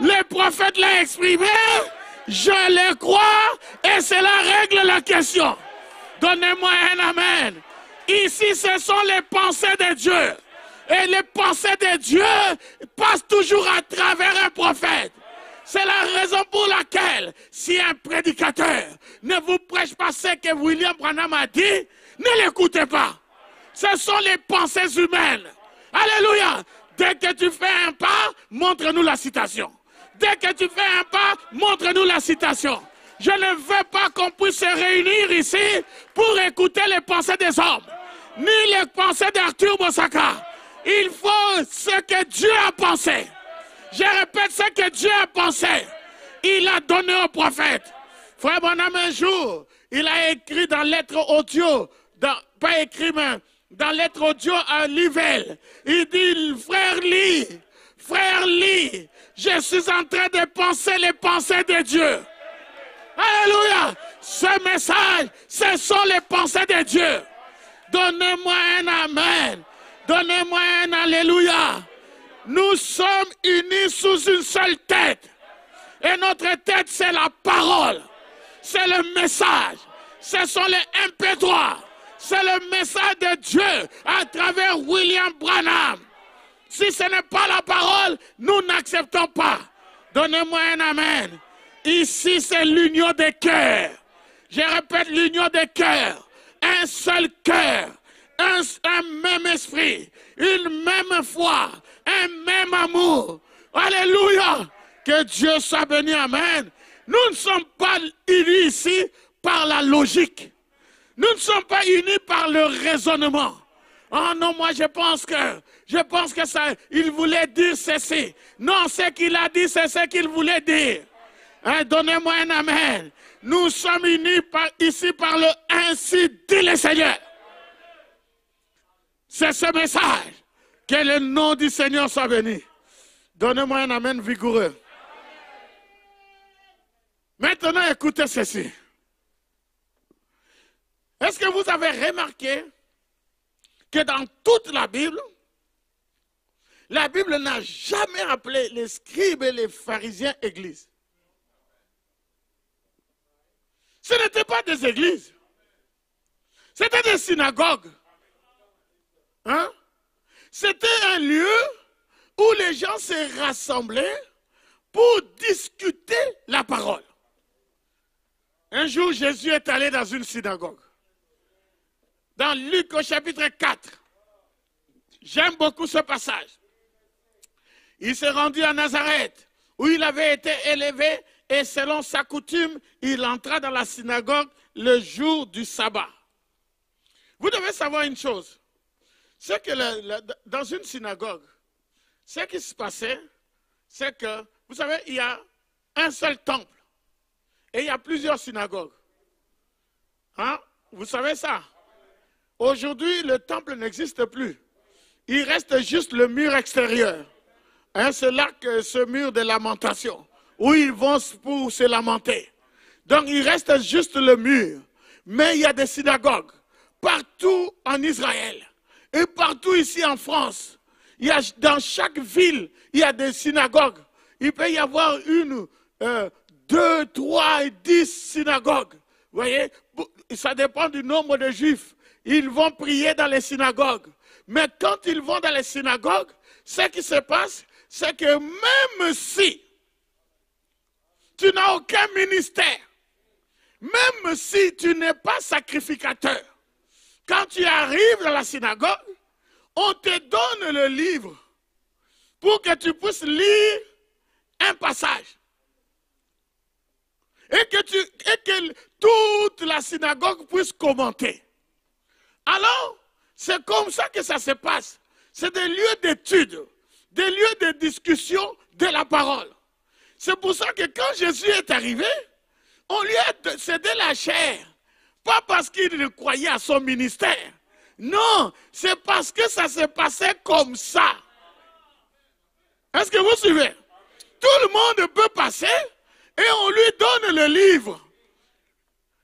les prophètes l'ont exprimé, je le crois et cela règle la question. Donnez-moi un amen. Ici, ce sont les pensées de Dieu. Et les pensées de Dieu passent toujours à travers un prophète. C'est la raison pour laquelle, si un prédicateur ne vous prêche pas ce que William Branham a dit, ne l'écoutez pas. Ce sont les pensées humaines. Alléluia. Dès que tu fais un pas, montre-nous la citation. Dès que tu fais un pas, montre-nous la citation. Je ne veux pas qu'on puisse se réunir ici pour écouter les pensées des hommes, ni les pensées d'Arthur Bosaka. Il faut ce que Dieu a pensé. Je répète ce que Dieu a pensé. Il a donné au prophète. Frère Branham, un jour, il a écrit dans lettre audio, pas écrit, mais dans lettre audio à Livelle. Il dit, frère Lee, je suis en train de penser les pensées de Dieu. Alléluia. Ce message, ce sont les pensées de Dieu. Donnez-moi un amen. Donnez-moi un alléluia. Nous sommes unis sous une seule tête. Et notre tête, c'est la parole. C'est le message. Ce sont les MP3. C'est le message de Dieu à travers William Branham. Si ce n'est pas la parole, nous n'acceptons pas. Donnez-moi un amen. Ici, c'est l'union des cœurs. Je répète, l'union des cœurs. Un seul cœur. Un même esprit. Une même foi. Un même amour. Alléluia. Que Dieu soit béni. Amen. Nous ne sommes pas unis ici par la logique. Nous ne sommes pas unis par le raisonnement. Oh non, moi je pense que ça, il voulait dire ceci. Non, ce qu'il a dit, c'est ce qu'il voulait dire. Hein, donnez-moi un amen. Nous sommes unis ici par le ainsi dit le Seigneur. C'est ce message. Que le nom du Seigneur soit béni. Donnez-moi un amen vigoureux. Maintenant, écoutez ceci. Est-ce que vous avez remarqué que dans toute la Bible n'a jamais appelé les scribes et les pharisiens églises. Ce n'étaient pas des églises. C'était des synagogues. Hein? C'était un lieu où les gens se rassemblaient pour discuter la parole. Un jour, Jésus est allé dans une synagogue. Dans Luc au chapitre 4. J'aime beaucoup ce passage. Il s'est rendu à Nazareth, où il avait été élevé, et selon sa coutume, il entra dans la synagogue le jour du sabbat. Vous devez savoir une chose. C'est que dans une synagogue, ce qui se passait, c'est que, vous savez, il y a un seul temple. Et il y a plusieurs synagogues. Hein? Vous savez ça? Aujourd'hui, le temple n'existe plus. Il reste juste le mur extérieur. Hein, c'est là que ce mur de lamentation, où ils vont pour se lamenter. Donc, il reste juste le mur. Mais il y a des synagogues partout en Israël et partout ici en France. Il y a, dans chaque ville, il y a des synagogues. Il peut y avoir 1, 2, 3 et 10 synagogues. Vous voyez, ça dépend du nombre de juifs. Ils vont prier dans les synagogues. Mais quand ils vont dans les synagogues, ce qui se passe, c'est que même si tu n'as aucun ministère, même si tu n'es pas sacrificateur, quand tu arrives dans la synagogue, on te donne le livre pour que tu puisses lire un passage. Et que toute la synagogue puisse commenter. Alors, c'est comme ça que ça se passe. C'est des lieux d'étude, des lieux de discussion de la parole. C'est pour ça que quand Jésus est arrivé, on lui a cédé la chair. Pas parce qu'il croyait à son ministère. Non, c'est parce que ça s'est passé comme ça. Est-ce que vous suivez? Tout le monde peut passer et on lui donne le livre.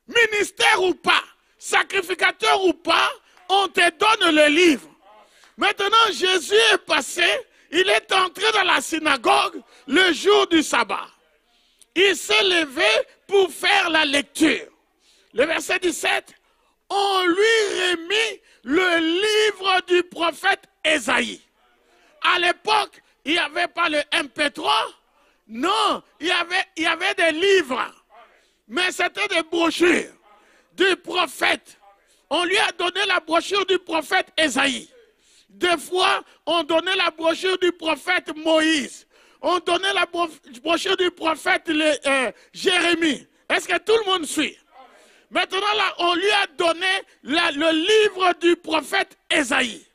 Ministère ou pas, sacrificateur ou pas, on te donne le livre. Maintenant, Jésus est passé, il est entré dans la synagogue le jour du sabbat. Il s'est levé pour faire la lecture. Le verset 17, on lui remit le livre du prophète Ésaïe. À l'époque, il n'y avait pas le MP3. Non, il y avait des livres. Mais c'était des brochures du prophète. On lui a donné la brochure du prophète Ésaïe. Des fois, on donnait la brochure du prophète Moïse. On donnait la brochure du prophète Jérémie. Est-ce que tout le monde suit? Maintenant, là, on lui a donné le livre du prophète Ésaïe.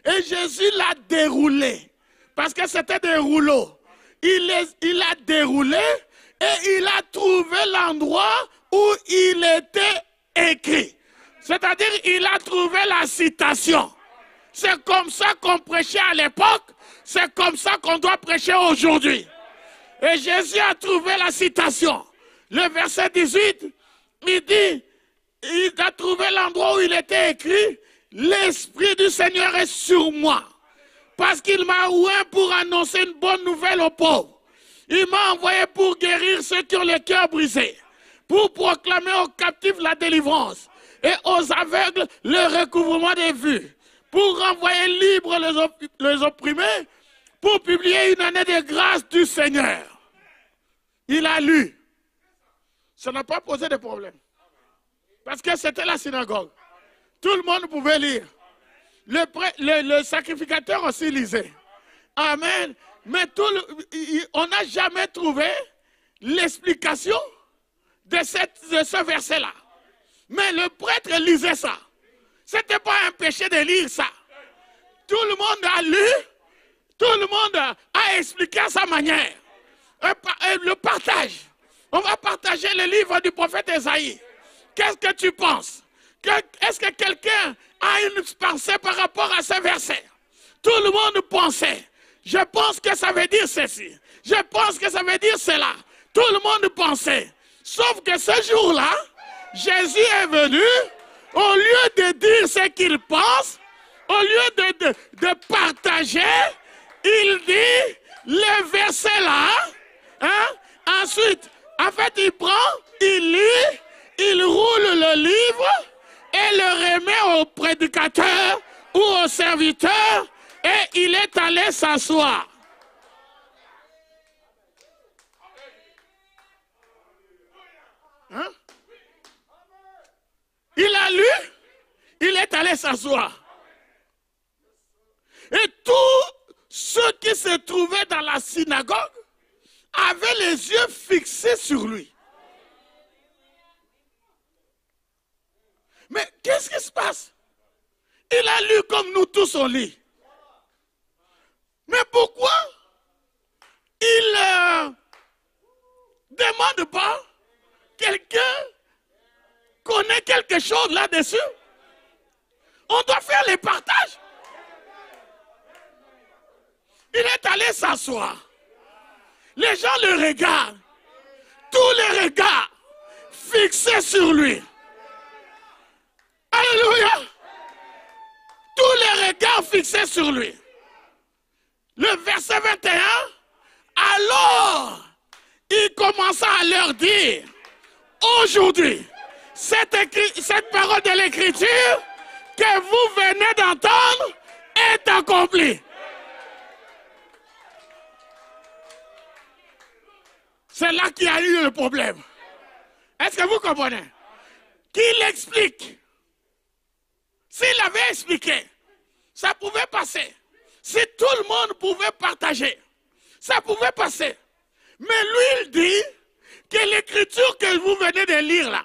Et Jésus l'a déroulé. Parce que c'était des rouleaux. Il a déroulé et il a trouvé l'endroit où il était écrit. C'est-à-dire, il a trouvé la citation. C'est comme ça qu'on prêchait à l'époque. C'est comme ça qu'on doit prêcher aujourd'hui. Et Jésus a trouvé la citation. Le verset 18, il dit, il a trouvé l'endroit où il était écrit, « L'Esprit du Seigneur est sur moi, parce qu'il m'a oint pour annoncer une bonne nouvelle aux pauvres. Il m'a envoyé pour guérir ceux qui ont le cœur brisé, pour proclamer aux captifs la délivrance, et aux aveugles le recouvrement des vues, pour renvoyer libres les opprimés, pour publier une année de grâce du Seigneur. » Il a lu. Ça n'a pas posé de problème. Parce que c'était la synagogue. Tout le monde pouvait lire. Le sacrificateur aussi lisait. Amen. Mais on n'a jamais trouvé l'explication de ce verset-là. Mais le prêtre lisait ça. Ce n'était pas un péché de lire ça. Tout le monde a lu. Tout le monde a expliqué à sa manière. Le partage. On va partager le livre du prophète Ésaïe. Qu'est-ce que tu penses? Est-ce que quelqu'un a une pensée par rapport à ce verset? Tout le monde pensait. Je pense que ça veut dire ceci. Je pense que ça veut dire cela. Tout le monde pensait. Sauf que ce jour-là, Jésus est venu, au lieu de dire ce qu'il pense, au lieu de partager, il dit le verset là. Hein? Ensuite, en fait, il prend, il lit, il roule le livre et le remet au prédicateur ou au serviteur et il est allé s'asseoir. Hein? Il a lu, il est allé s'asseoir. Et tous ceux qui se trouvaient dans la synagogue avaient les yeux fixés sur lui. Mais qu'est-ce qui se passe? Il a lu comme nous tous on lit. Mais pourquoi il ne demande pas quelqu'un connaît quelque chose là-dessus? On doit faire les partages. Il est allé s'asseoir. Les gens le regardent. Tous les regards fixés sur lui. Alléluia. Tous les regards fixés sur lui. Le verset 21. Alors, il commença à leur dire, aujourd'hui, cette parole de l'Écriture que vous venez d'entendre est accomplie. C'est là qu'il y a eu le problème. Est-ce que vous comprenez? Qu'il explique. S'il avait expliqué, ça pouvait passer. Si tout le monde pouvait partager, ça pouvait passer. Mais lui, il dit que l'écriture que vous venez de lire là,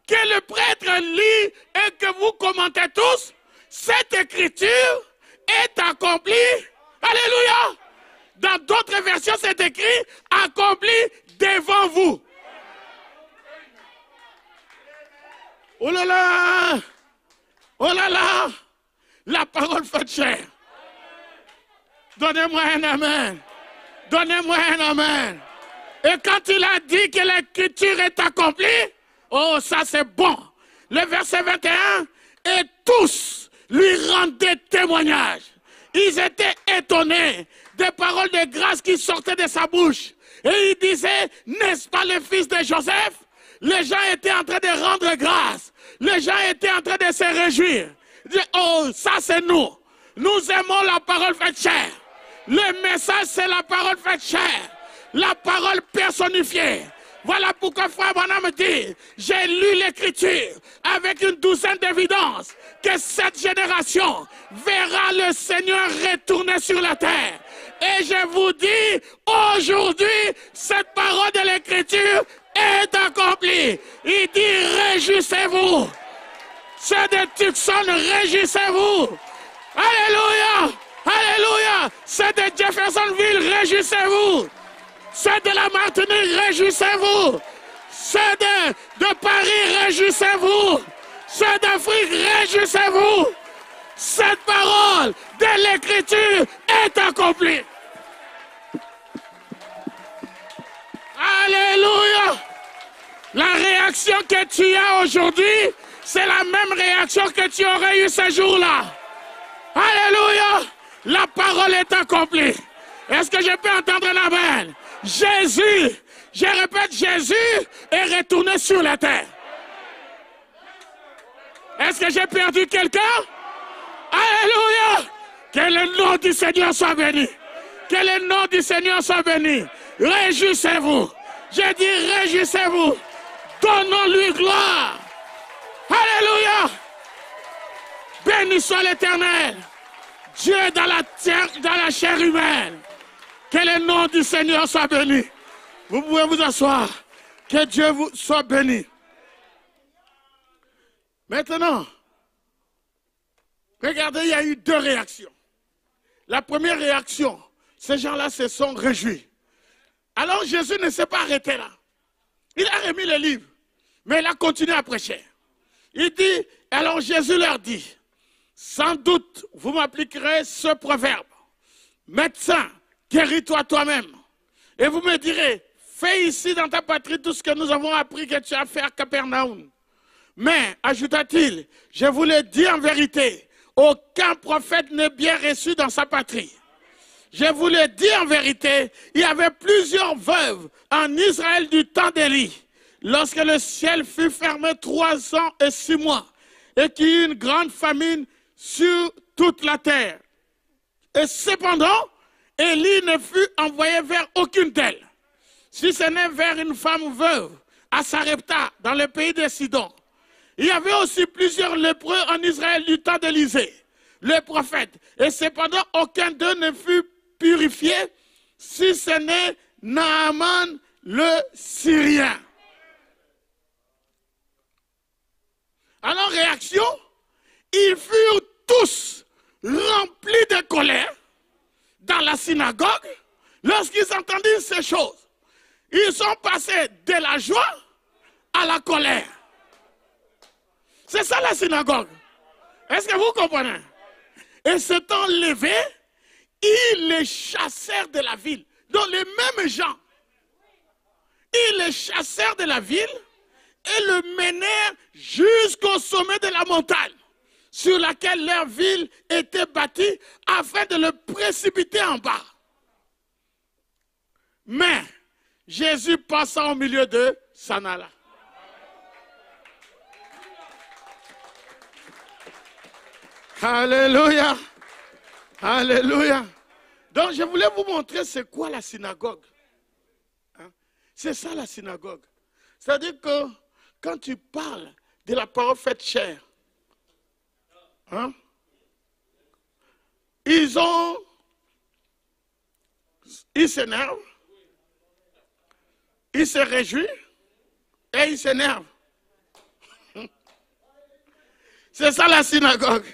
que le prêtre lit et que vous commentez tous, cette écriture est accomplie. Alléluia! Dans d'autres versions, c'est écrit accompli devant vous. Oh là là! Oh là là! La parole fait chair. Donnez-moi un amen. Donnez-moi un amen. Et quand il a dit que l'écriture est accomplie, oh, ça c'est bon. Le verset 21, Et tous lui rendaient témoignage. Ils étaient étonnés des paroles de grâce qui sortaient de sa bouche. Et ils disaient, n'est-ce pas le fils de Joseph? Les gens étaient en train de rendre grâce. Les gens étaient en train de se réjouir. Ils disaient, oh, ça c'est nous. Nous aimons la parole faite chair. Le message, c'est la parole faite chair. La parole personnifiée. Voilà pourquoi Frère Branham dit, j'ai lu l'écriture avec une douzaine d'évidences que cette génération verra le Seigneur retourner sur la terre. Et je vous dis, aujourd'hui, cette parole de l'écriture est accomplie. Il dit, réjouissez-vous. Ceux de Tucson, réjouissez-vous. Alléluia, alléluia. Ceux de Jeffersonville, réjouissez-vous. Ceux de la Martinique, réjouissez-vous. Ceux de Paris, réjouissez-vous. Ceux d'Afrique, réjouissez-vous. Cette parole de l'écriture est accomplie. Alléluia. La réaction que tu as aujourd'hui, c'est la même réaction que tu aurais eue ce jour-là. Alléluia. La parole est accomplie. Est-ce que je peux entendre l'amen? Jésus, je répète, Jésus est retourné sur la terre. Est-ce que j'ai perdu quelqu'un? Alléluia! Que le nom du Seigneur soit béni. Que le nom du Seigneur soit béni. Réjouissez-vous. J'ai dit réjouissez-vous. Donnons-lui gloire. Alléluia! Béni soit l'Éternel. Dieu dans la terre, dans la chair humaine. Que le nom du Seigneur soit béni. Vous pouvez vous asseoir. Que Dieu vous soit béni. Maintenant, regardez, il y a eu deux réactions. La première réaction, ces gens-là se sont réjouis. Alors Jésus ne s'est pas arrêté là. Il a remis le livre, mais il a continué à prêcher. Il dit, alors Jésus leur dit, sans doute vous m'appliquerez ce proverbe. Médecin, guéris-toi toi-même. Et vous me direz, fais ici dans ta patrie tout ce que nous avons appris que tu as fait à Capernaum. Mais, ajouta-t-il, je vous le dis en vérité, aucun prophète n'est bien reçu dans sa patrie. Je vous le dis en vérité, il y avait plusieurs veuves en Israël du temps d'Élie, lorsque le ciel fut fermé 3 ans et 6 mois, et qu'il y eut une grande famine sur toute la terre. Et cependant, Élie ne fut envoyé vers aucune d'elles, si ce n'est vers une femme veuve, à Sarepta, dans le pays de Sidon. Il y avait aussi plusieurs lépreux en Israël du temps d'Élisée, le prophète. Et cependant, aucun d'eux ne fut purifié, si ce n'est Naaman le Syrien. Alors, réaction, ils furent tous remplis de colère dans la synagogue lorsqu'ils entendirent ces choses. Ils sont passés de la joie à la colère. C'est ça la synagogue. Est-ce que vous comprenez? Et s'étant levés, ils les chassèrent de la ville. Donc les mêmes gens, ils les chassèrent de la ville et le menèrent jusqu'au sommet de la montagne sur laquelle leur ville était bâtie afin de le précipiter en bas. Mais Jésus passa au milieu d'eux, s'en alla. Alléluia. Alléluia. Donc je voulais vous montrer c'est quoi la synagogue. Hein? C'est ça la synagogue. C'est-à-dire que quand tu parles de la parole faite chair, hein? Ils s'énervent, ils se réjouissent et ils s'énervent. C'est ça la synagogue.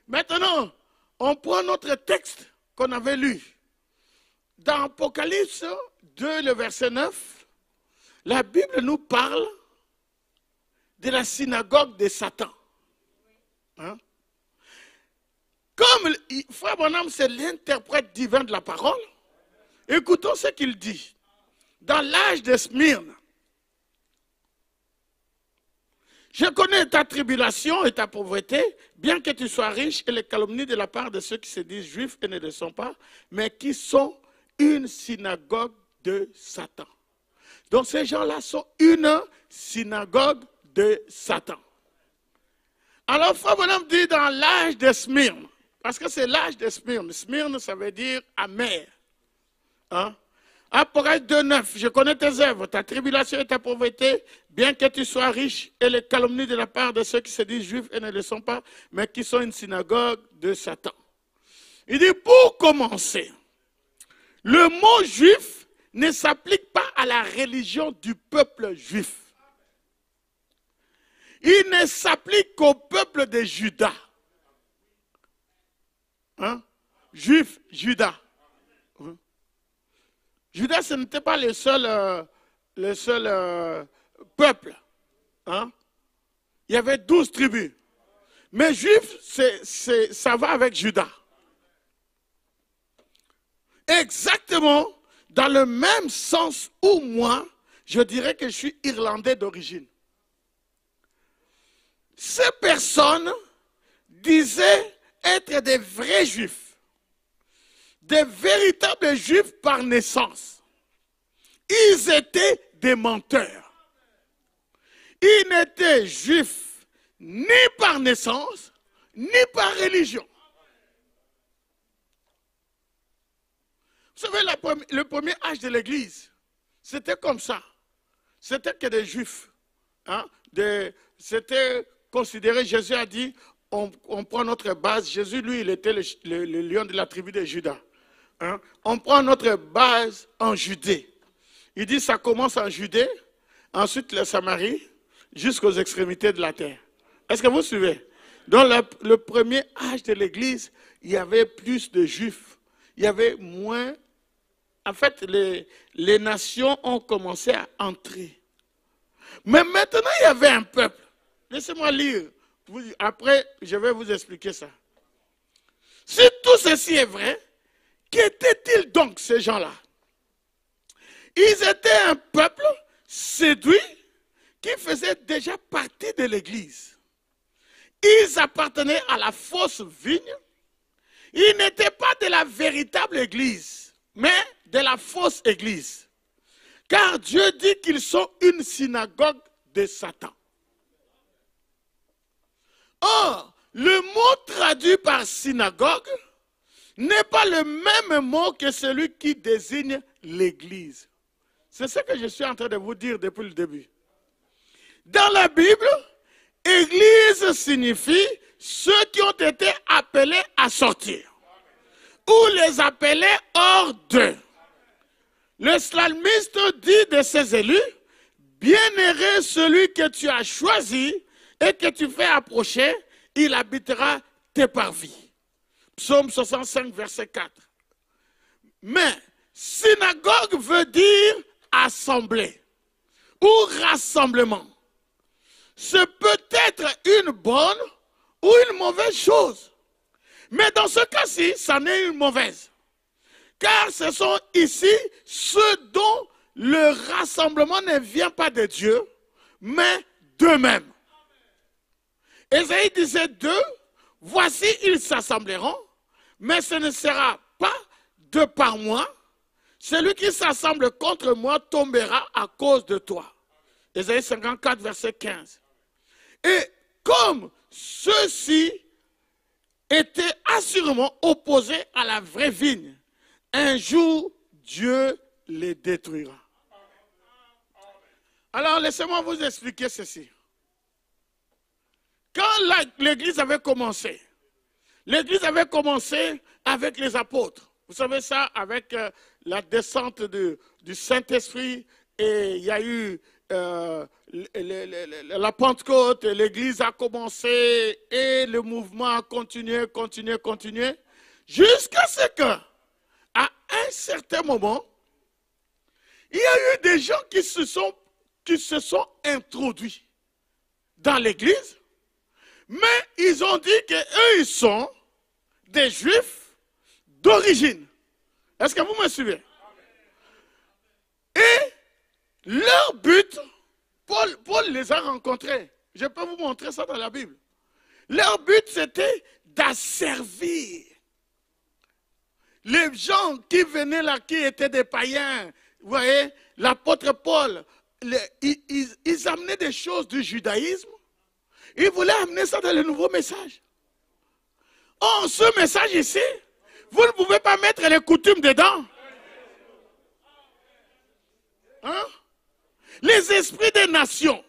Maintenant, on prend notre texte qu'on avait lu. Dans Apocalypse 2, le verset 9, la Bible nous parle de la synagogue de Satan. Hein? Comme Frère Branham, c'est l'interprète divin de la parole, écoutons ce qu'il dit. Dans l'âge de Smyrne, Je connais ta tribulation et ta pauvreté, bien que tu sois riche, et les calomnies de la part de ceux qui se disent juifs et ne le sont pas, mais qui sont une synagogue de Satan. Donc ces gens-là sont une synagogue de Satan. Alors Frère Branham dit dans l'âge de Smyrne, parce que c'est l'âge de Smyrne. Smyrne, ça veut dire amer. Hein? Apocalypse 2,9, je connais tes œuvres, ta tribulation et ta pauvreté, bien que tu sois riche, et les calomnies de la part de ceux qui se disent juifs et ne le sont pas, mais qui sont une synagogue de Satan. Il dit, pour commencer, le mot juif ne s'applique pas à la religion du peuple juif. Il ne s'applique qu'au peuple de Juda. Hein? Juif, Juda. Judas, ce n'était pas le seul peuple. Hein? Il y avait 12 tribus. Mais juif, ça va avec Judas. Exactement dans le même sens où moi, je dirais que je suis irlandais d'origine. Ces personnes disaient être des vrais juifs. Des véritables juifs par naissance. Ils étaient des menteurs. Ils n'étaient juifs ni par naissance, ni par religion. Vous savez, le premier âge de l'Église, c'était comme ça. C'était que des juifs. Hein? C'était considéré, Jésus a dit, on prend notre base. Jésus, lui, il était le lion de la tribu de Juda. Hein? On prend notre base en Judée. Il dit ça commence en Judée, ensuite la Samarie, jusqu'aux extrémités de la terre. Est-ce que vous suivez? Dans le premier âge de l'Église, il y avait plus de Juifs. Il y avait moins. En fait, les nations ont commencé à entrer. Mais maintenant, il y avait un peuple. Laissez-moi lire. Après, je vais vous expliquer ça. Si tout ceci est vrai, qu'étaient-ils donc ces gens-là? Ils étaient un peuple séduit qui faisait déjà partie de l'Église. Ils appartenaient à la fausse vigne. Ils n'étaient pas de la véritable Église, mais de la fausse Église. Car Dieu dit qu'ils sont une synagogue de Satan. Or, le mot traduit par synagogue n'est pas le même mot que celui qui désigne l'Église. C'est ce que je suis en train de vous dire depuis le début. Dans la Bible, Église signifie ceux qui ont été appelés à sortir, ou les appelés hors d'eux. Le psalmiste dit de ses élus, bienheureux celui que tu as choisi et que tu fais approcher, il habitera tes parvis. Psaume 65, verset 4. Mais synagogue veut dire assemblée ou rassemblement. Ce peut être une bonne ou une mauvaise chose. Mais dans ce cas-ci, ça n'est une mauvaise. Car ce sont ici ceux dont le rassemblement ne vient pas de Dieu, mais d'eux-mêmes. Ésaïe disait d'eux, voici ils s'assembleront, mais ce ne sera pas de par moi. Celui qui s'assemble contre moi tombera à cause de toi. Ésaïe 54, verset 15. Et comme ceux-ci étaient assurément opposés à la vraie vigne, un jour Dieu les détruira. Alors laissez-moi vous expliquer ceci. Quand l'Église avait commencé avec les apôtres. Vous savez ça, avec la descente du Saint-Esprit, et il y a eu la Pentecôte, l'Église a commencé, et le mouvement a continué, jusqu'à ce que, à un certain moment, il y a eu des gens qui se sont introduits dans l'Église, mais ils ont dit qu'eux, ils sont des Juifs d'origine. Est-ce que vous me suivez? Et leur but, Paul les a rencontrés. Je peux vous montrer ça dans la Bible. Leur but, c'était d'asservir les gens qui venaient là, qui étaient des païens. Vous voyez, l'apôtre Paul, ils amenaient des choses du judaïsme. Ils voulaient amener ça dans le nouveau message. Or, ce message ici, vous ne pouvez pas mettre les coutumes dedans. Hein? Les esprits des nations,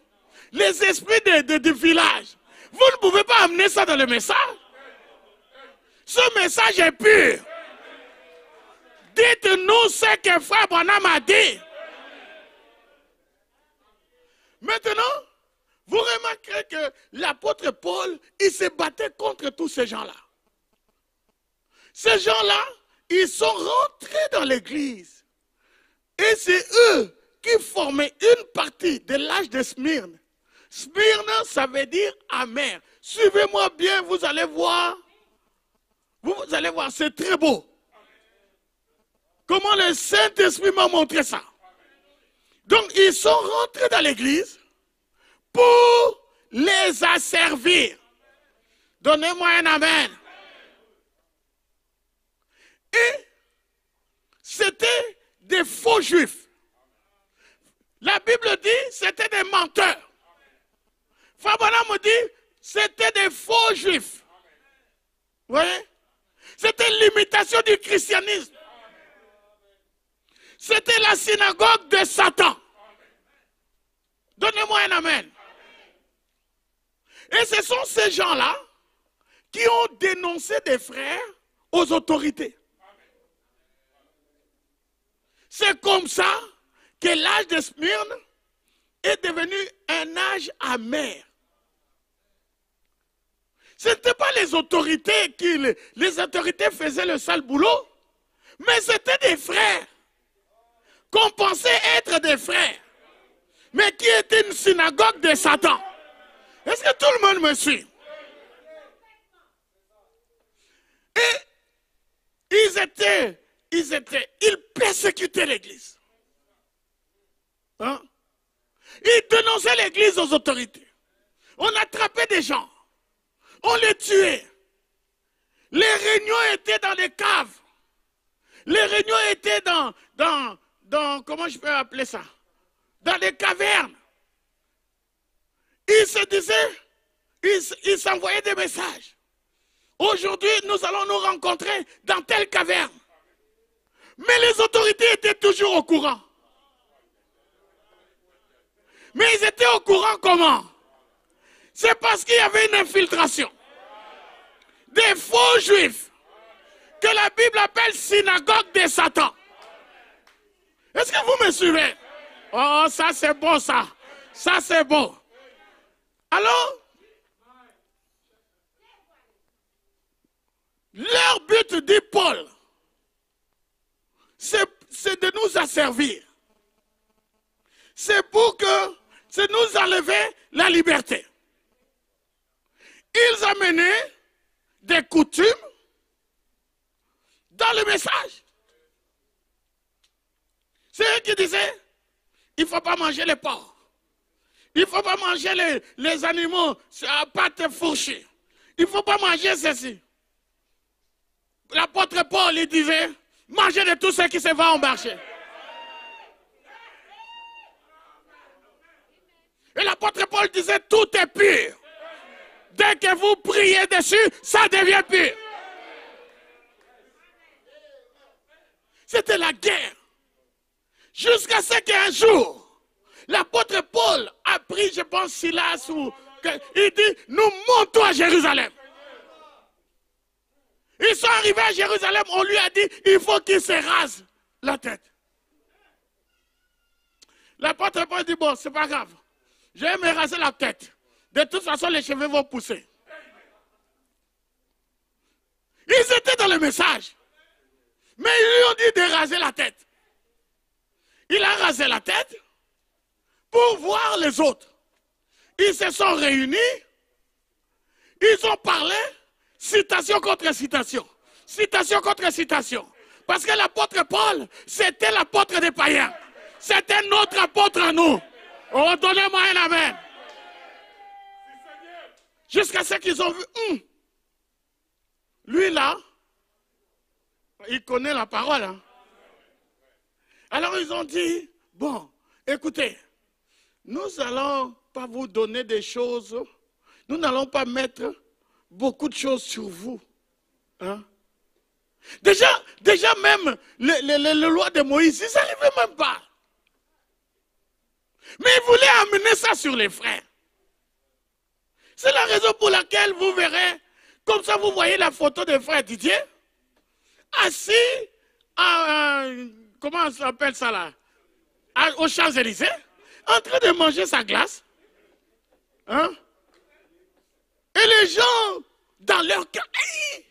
les esprits des villages, vous ne pouvez pas amener ça dans le message. Ce message est pur. Dites-nous ce que Frère Branham a dit. Maintenant, vous remarquerez que l'apôtre Paul, il se battait contre tous ces gens-là. Ces gens-là, ils sont rentrés dans l'église. Et c'est eux qui formaient une partie de l'âge de Smyrne. Smyrne, ça veut dire amer. Suivez-moi bien, vous allez voir. Vous allez voir, c'est très beau. Comment le Saint-Esprit m'a montré ça. Donc, ils sont rentrés dans l'église pour les asservir. Donnez-moi un amen. Et c'était des faux juifs. La Bible dit c'était des menteurs. Frère Branham me dit c'était des faux juifs. Vous voyez? C'était l'imitation du christianisme. C'était la synagogue de Satan. Donnez-moi un amen. Et ce sont ces gens-là qui ont dénoncé des frères aux autorités. C'est comme ça que l'âge de Smyrne est devenu un âge amer. Ce n'était pas les autorités qui... Les autorités faisaient le sale boulot, mais c'était des frères qu'on pensait être des frères, mais qui étaient une synagogue de Satan. Est-ce que tout le monde me suit? Et ils persécutaient l'église. Hein? Ils dénonçaient l'église aux autorités. On attrapait des gens. On les tuait. Les réunions étaient dans les caves. Les réunions étaient dans comment je peux appeler ça? Dans des cavernes. Ils se disaient, ils s'envoyaient des messages. Aujourd'hui, nous allons nous rencontrer dans telle caverne. Mais les autorités étaient toujours au courant. Mais ils étaient au courant comment? C'est parce qu'il y avait une infiltration. Des faux juifs que la Bible appelle synagogue de Satan. Est-ce que vous me suivez? Oh, ça c'est beau ça. Ça c'est beau. Alors, leur but, dit Paul, c'est de nous asservir. C'est pour que c'est nous enlever la liberté. Ils amenaient des coutumes dans le message. C'est eux qui disaient, il ne faut pas manger les porcs. Il ne faut pas manger les animaux à pattes fourchées. Il ne faut pas manger ceci. L'apôtre Paul, il disait, mangez de tout ce qui se vend au marché. Et l'apôtre Paul disait, tout est pur. Dès que vous priez dessus, ça devient pur. C'était la guerre. Jusqu'à ce qu'un jour, l'apôtre Paul a pris, je pense, Silas, il dit, nous montons à Jérusalem. Ils sont arrivés à Jérusalem, on lui a dit, il faut qu'il se rase la tête. L'apôtre Paul dit, bon, c'est pas grave, je vais me raser la tête. De toute façon, les cheveux vont pousser. Ils étaient dans le message. Mais ils lui ont dit de raser la tête. Il a rasé la tête pour voir les autres. Ils se sont réunis. Ils ont parlé, citation contre citation. Citation contre citation. Parce que l'apôtre Paul, c'était l'apôtre des païens. C'était notre apôtre à nous. Oh, donnez-moi un amen. Jusqu'à ce qu'ils ont vu, lui là, il connaît la parole. Hein. Alors ils ont dit, bon, écoutez, nous n'allons pas vous donner des choses, nous n'allons pas mettre beaucoup de choses sur vous. Hein? Déjà même, les lois de Moïse, ils n'arrivaient même pas. Mais ils voulaient amener ça sur les frères. C'est la raison pour laquelle vous verrez, comme ça vous voyez la photo de frère Didier, assis à, comment on s'appelle ça là, aux Champs-Élysées, en train de manger sa glace. Hein? Et les gens, dans leur cœur, hey,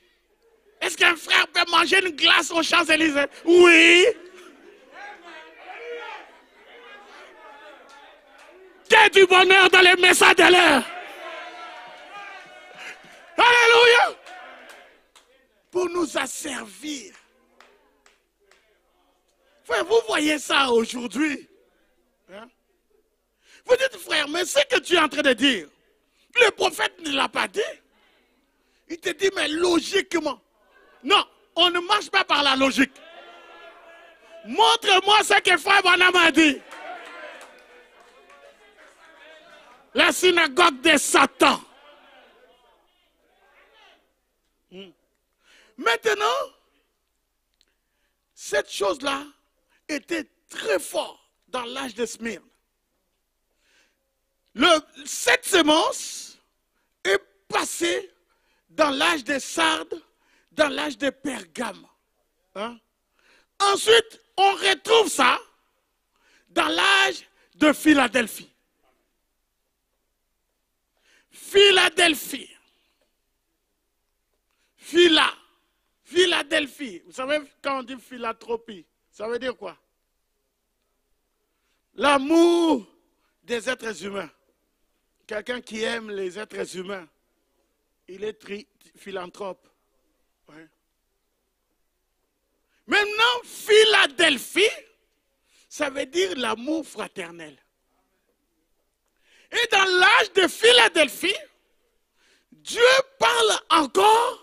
est-ce qu'un frère peut manger une glace aux Champs-Élysées? Oui. Qu'il y ait du bonheur dans les messages de l'air. Alléluia. Pour nous asservir. Frère, vous voyez ça aujourd'hui. Hein? Vous dites, frère, mais ce que tu es en train de dire, le prophète ne l'a pas dit. Il te dit, mais logiquement. Non, on ne marche pas par la logique. Montre-moi ce que frère Branham a dit. La synagogue de Satan. Maintenant, cette chose-là était très forte dans l'âge de Smyrne. Cette semence est passée dans l'âge de Sardes, dans l'âge de Pergame. Hein? Ensuite, on retrouve ça dans l'âge de Philadelphie. Philadelphie. Philadelphie. Vous savez, quand on dit philanthropie, ça veut dire quoi? L'amour des êtres humains. Quelqu'un qui aime les êtres humains, il est philanthrope. Ouais. Maintenant, Philadelphie, ça veut dire l'amour fraternel. Et dans l'âge de Philadelphie, Dieu parle encore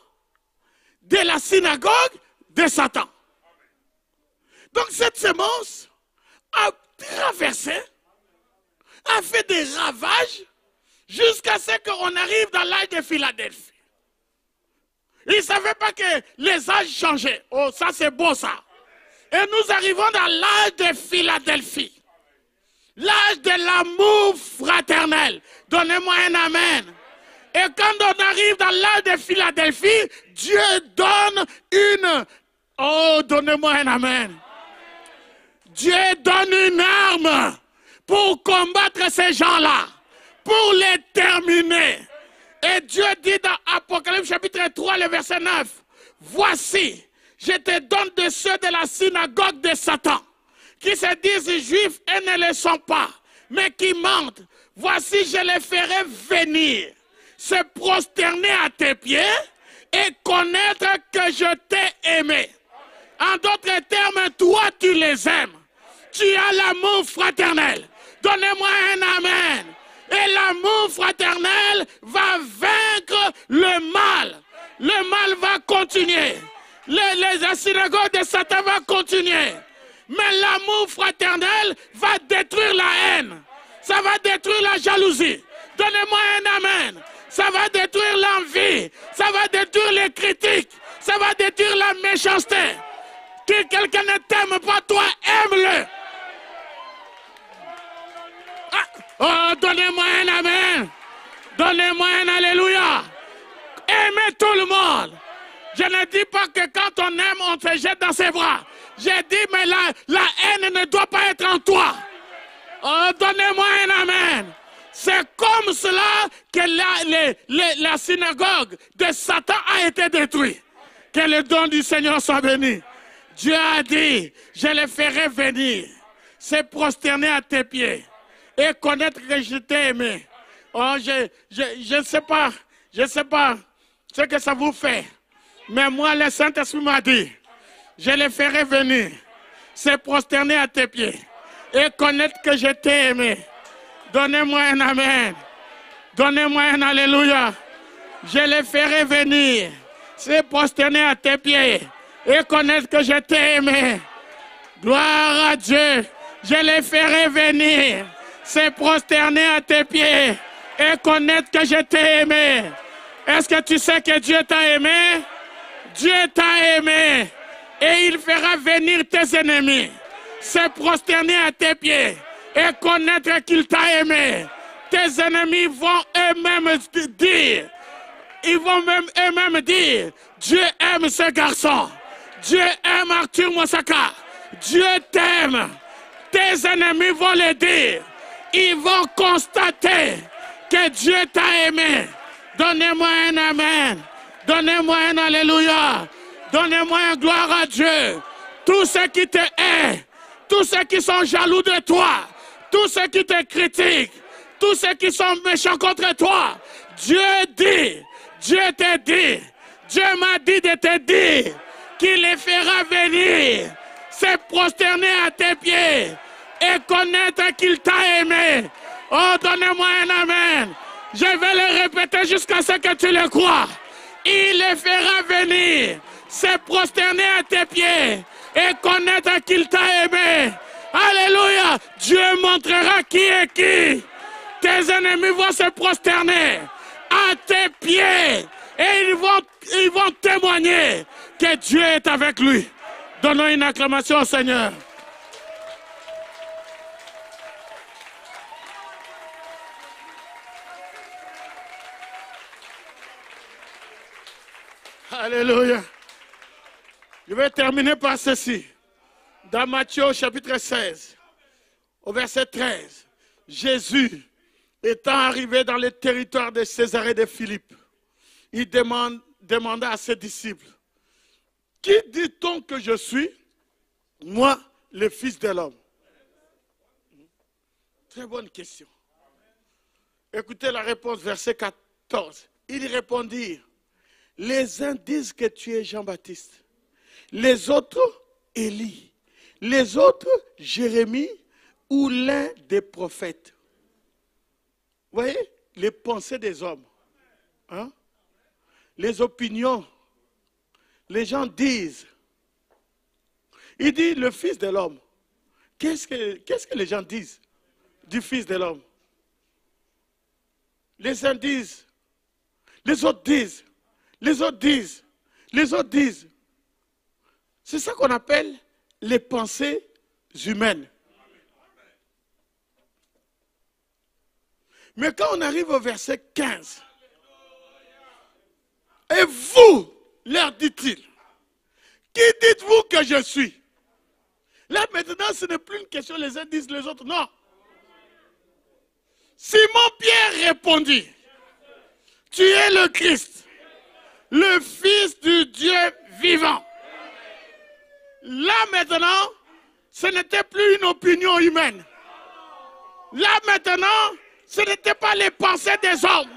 de la synagogue de Satan. Donc cette semence a traversé, a fait des ravages jusqu'à ce qu'on arrive dans l'âge de Philadelphie. Ils ne savaient pas que les âges changeaient. Oh, ça c'est beau ça. Et nous arrivons dans l'âge de Philadelphie. L'âge de l'amour fraternel. Donnez-moi un amen. Et quand on arrive dans l'âge de Philadelphie, Dieu donne une... Oh, donnez-moi un amen. Dieu donne une arme pour combattre ces gens-là, pour les terminer. Et Dieu dit dans Apocalypse chapitre 3, le verset 9, « Voici, je te donne de ceux de la synagogue de Satan, qui se disent juifs et ne le sont pas, mais qui mentent. Voici, je les ferai venir, se prosterner à tes pieds et connaître que je t'ai aimé. » En d'autres termes, toi, tu les aimes. Tu as l'amour fraternel. Donnez-moi un amen. Et l'amour fraternel va vaincre le mal. Le mal va continuer. La synagogue de Satan va continuer. Mais l'amour fraternel va détruire la haine. Ça va détruire la jalousie. Donnez-moi un amen. Ça va détruire l'envie. Ça va détruire les critiques. Ça va détruire la méchanceté. Si quelqu'un ne t'aime pas, toi, aime-le. Oh, donnez-moi un amen. Donnez-moi un alléluia. Aimez tout le monde. Je ne dis pas que quand on aime, on se jette dans ses bras. J'ai dit, mais la haine ne doit pas être en toi. Oh, donnez-moi un amen. C'est comme cela que la synagogue de Satan a été détruite. Que le don du Seigneur soit béni. Dieu a dit, je les ferai venir, se prosterner à tes pieds et connaître que je t'ai aimé. Oh, je ne sais pas ce que ça vous fait. Mais moi, le Saint-Esprit m'a dit, je les ferai venir, se prosterner à tes pieds et connaître que je t'ai aimé. Donnez-moi un amen. Donnez-moi un alléluia. Je les ferai venir, se prosterner à tes pieds et connaître que je t'ai aimé. Gloire à Dieu. Je les ferai venir, se prosterner à tes pieds et connaître que je t'ai aimé. Est-ce que tu sais que Dieu t'a aimé? Dieu t'a aimé et il fera venir tes ennemis, se prosterner à tes pieds et connaître qu'il t'a aimé. Tes ennemis vont eux-mêmes dire, ils vont même eux-mêmes dire, Dieu aime ce garçon. Dieu aime Arthur Moussaka. Dieu t'aime. Tes ennemis vont le dire. Ils vont constater que Dieu t'a aimé. Donnez-moi un amen. Donnez-moi un alléluia. Donnez-moi un gloire à Dieu. Tous ceux qui te haïssent, tous ceux qui sont jaloux de toi, tous ceux qui te critiquent, tous ceux qui sont méchants contre toi, Dieu dit, Dieu te dit, Dieu m'a dit de te dire qu'il les fera venir, se prosterner à tes pieds et connaître qu'il t'a aimé. Oh, donnez-moi un amen. Je vais le répéter jusqu'à ce que tu le crois. Il les fera venir, se prosterner à tes pieds et connaître qu'il t'a aimé. Alléluia. Dieu montrera qui est qui. Tes ennemis vont se prosterner à tes pieds et ils vont témoigner que Dieu est avec lui. Donnons une acclamation au Seigneur. Alléluia. Je vais terminer par ceci. Dans Matthieu chapitre 16, au verset 13, Jésus, étant arrivé dans le territoire de Césarée de Philippe, il demanda à ses disciples, qui dit-on que je suis, moi, le Fils de l'homme? Très bonne question. Écoutez la réponse, verset 14. Ils répondirent, les uns disent que tu es Jean-Baptiste, les autres, Élie, les autres, Jérémie ou l'un des prophètes. Vous voyez, les pensées des hommes, hein? Les opinions, les gens disent. Il dit le Fils de l'homme. Qu'est-ce que les gens disent du Fils de l'homme? Les uns disent, les autres disent, les autres disent, les autres disent. C'est ça qu'on appelle les pensées humaines. Mais quand on arrive au verset 15, et vous, leur dit-il, qui dites-vous que je suis? Là maintenant, ce n'est plus une question, les uns disent les autres, non. Simon-Pierre répondit, tu es le Christ, le Fils du Dieu vivant. Là maintenant, ce n'était plus une opinion humaine. Là maintenant, ce n'était pas les pensées des hommes.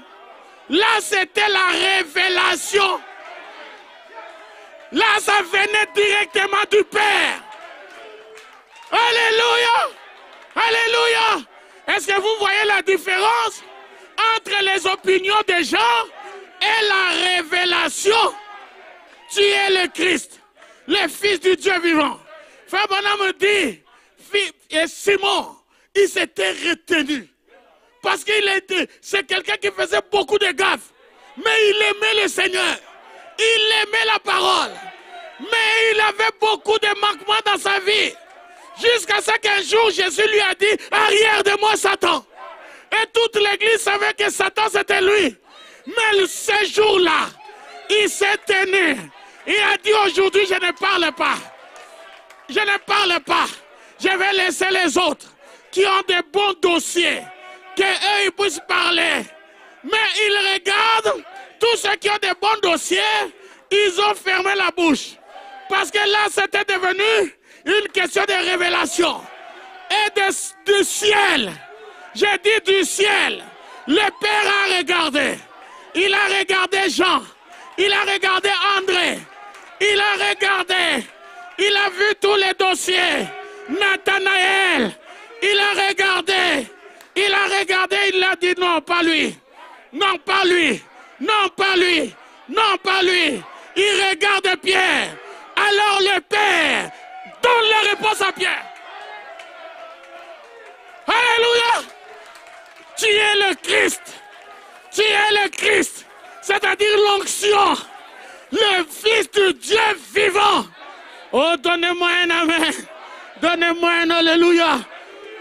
Là, c'était la révélation. Là, ça venait directement du Père. Alléluia! Alléluia! Est-ce que vous voyez la différence entre les opinions des gens et la révélation? Tu es le Christ, le Fils du Dieu vivant. Frère Branham me dit, et Simon, il s'était retenu. Parce qu'il était, c'est quelqu'un qui faisait beaucoup de gaffes. Mais il aimait le Seigneur. Il aimait la parole. Mais il avait beaucoup de manquements dans sa vie. Jusqu'à ce qu'un jour, Jésus lui a dit, arrière de moi, Satan. Et toute l'église savait que Satan, c'était lui. Mais ce jour-là, il s'est tenu. Il a dit, aujourd'hui, je ne parle pas. Je ne parle pas. Je vais laisser les autres qui ont des bons dossiers, qu'eux, ils puissent parler. Mais ils regardent, tous ceux qui ont des bons dossiers, ils ont fermé la bouche. Parce que là, c'était devenu une question de révélation. Et du ciel, j'ai dit du ciel, le Père a regardé. Il a regardé Jean, il a regardé André, il a regardé, il a vu tous les dossiers. Nathanaël, il a regardé, il a dit non, pas lui. Non, pas lui. Non, pas lui. Non, pas lui. Il regarde Pierre. Alors le Père donne la réponse à Pierre. Alléluia. Tu es le Christ. Tu es le Christ. C'est-à-dire l'onction. Le Fils de Dieu vivant. Oh, donnez-moi un amen. Donnez-moi un alléluia.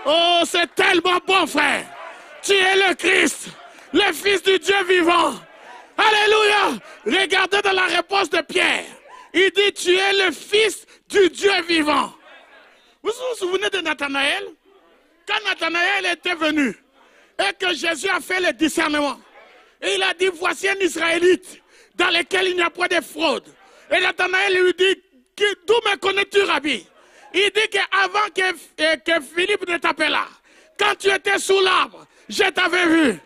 Oh, c'est tellement bon, frère. Tu es le Christ, le Fils du Dieu vivant. Alléluia. Regardez dans la réponse de Pierre. Il dit, tu es le Fils du Dieu vivant. Vous vous souvenez de Nathanaël? Quand Nathanaël était venu et que Jésus a fait le discernement, et il a dit, voici un Israélite dans lequel il n'y a pas de fraude. Et Nathanaël lui dit, d'où me connais-tu, Rabbi? Il dit qu'avant que Philippe ne t'appela, quand tu étais sous l'arbre, je t'avais vu.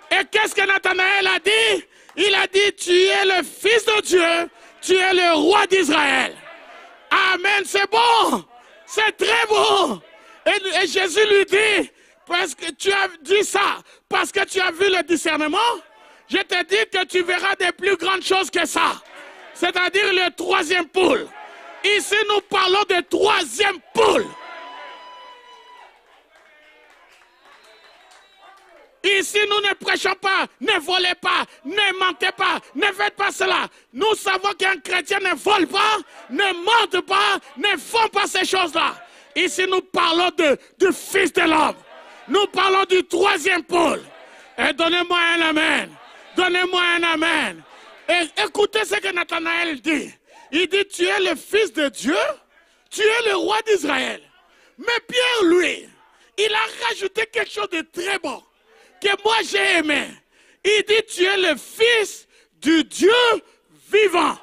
Et qu'est-ce que Nathanaël a dit? Il a dit, tu es le Fils de Dieu, tu es le roi d'Israël. Amen, c'est bon, c'est très bon. Et Jésus lui dit, parce que tu as dit ça, parce que tu as vu le discernement, je te dis que tu verras des plus grandes choses que ça. C'est-à-dire le troisième pôle. Ici, nous parlons de troisième pôle. Ici, nous ne prêchons pas, ne volez pas, ne mentez pas, ne faites pas cela. Nous savons qu'un chrétien ne vole pas, ne mente pas, ne font pas ces choses-là. Ici, nous parlons du Fils de l'homme. Nous parlons du troisième pôle. Et donnez-moi un amen. Donnez-moi un amen. Et écoutez ce que Nathanaël dit. Il dit, tu es le Fils de Dieu, tu es le roi d'Israël. Mais Pierre, lui, il a rajouté quelque chose de très bon, que moi j'ai aimé. Il dit, tu es le Fils du Dieu vivant.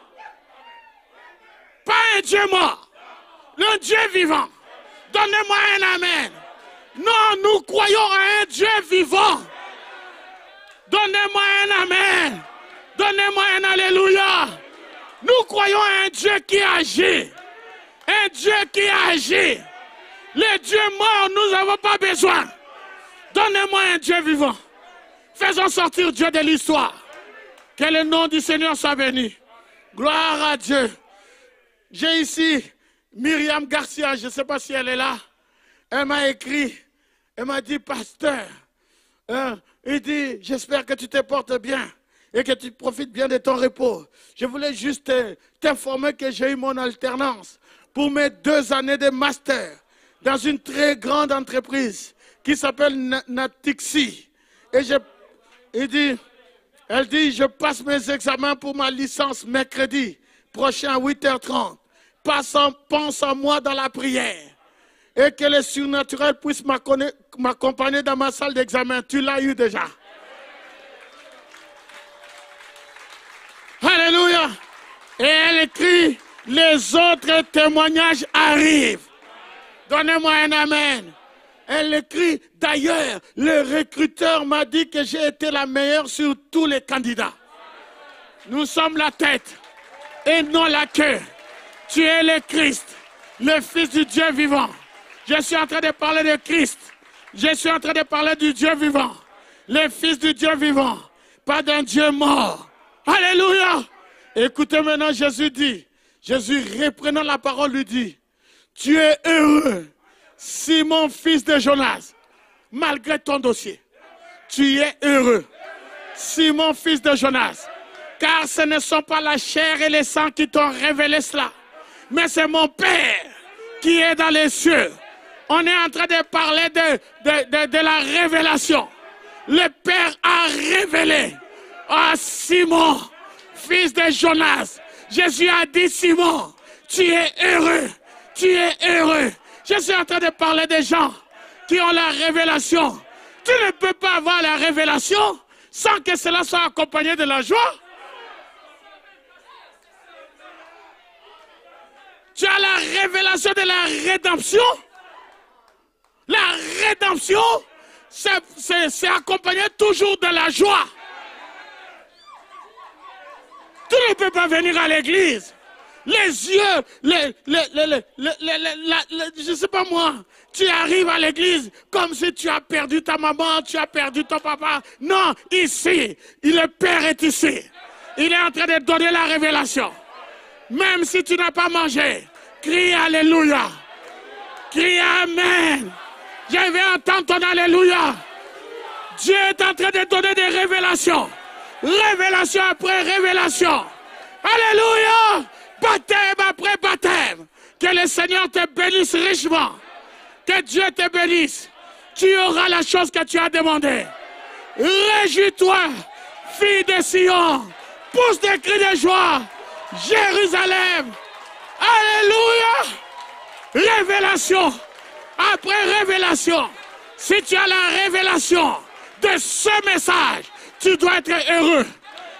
Pas un Dieu mort, le Dieu vivant. Donnez-moi un amen. Non, nous croyons à un Dieu vivant. Donnez-moi un amen. Donnez-moi un alléluia. Nous croyons à un Dieu qui agit. Un Dieu qui agit. Le Dieu mort, nous n'avons pas besoin. Donnez-moi un Dieu vivant. Faisons sortir Dieu de l'histoire. Que le nom du Seigneur soit béni. Gloire à Dieu. J'ai ici Myriam Garcia, je ne sais pas si elle est là. Elle m'a écrit, elle m'a dit, pasteur, il dit, j'espère que tu te portes bien et que tu profites bien de ton repos. Je voulais juste t'informer que j'ai eu mon alternance pour mes 2 années de master dans une très grande entreprise qui s'appelle Natixi. Et elle dit, je passe mes examens pour ma licence mercredi prochain à 8h30. Pense à moi dans la prière. Et que le surnaturel puisse m'accompagner dans ma salle d'examen. Tu l'as eu déjà. Alléluia. Et elle écrit, les autres témoignages arrivent. Donnez-moi un amen. Elle écrit, d'ailleurs, le recruteur m'a dit que j'ai été la meilleure sur tous les candidats. Nous sommes la tête et non la queue. Tu es le Christ, le Fils du Dieu vivant. Je suis en train de parler de Christ. Je suis en train de parler du Dieu vivant. Le Fils du Dieu vivant. Pas d'un Dieu mort. Alléluia. Écoutez maintenant, Jésus dit, Jésus reprenant la parole lui dit, tu es heureux, Simon, fils de Jonas, malgré ton dossier. Tu es heureux, Simon, fils de Jonas, car ce ne sont pas la chair et le sang qui t'ont révélé cela, mais c'est mon Père qui est dans les cieux. On est en train de parler de la révélation. Le Père a révélé à Simon, fils de Jonas. Jésus a dit, Simon, tu es heureux, tu es heureux. Je suis en train de parler des gens qui ont la révélation. Tu ne peux pas avoir la révélation sans que cela soit accompagné de la joie. Tu as la révélation de la rédemption. La rédemption, c'est accompagné toujours de la joie. Tu ne peux pas venir à l'église. les yeux, je ne sais pas moi, tu arrives à l'église comme si tu as perdu ta maman, tu as perdu ton papa. Non, ici, le Père est ici. Il est en train de donner la révélation. Même si tu n'as pas mangé, crie Alléluia. Crie Amen. Je vais entendre ton Alléluia. Dieu est en train de donner des révélations. Révélation après révélation. Alléluia. Baptême après baptême. Que le Seigneur te bénisse richement. Que Dieu te bénisse. Tu auras la chose que tu as demandée. Réjouis-toi, fille de Sion. Pousse des cris de joie. Jérusalem. Alléluia. Révélation. Après révélation. Si tu as la révélation de ce message, tu dois être heureux.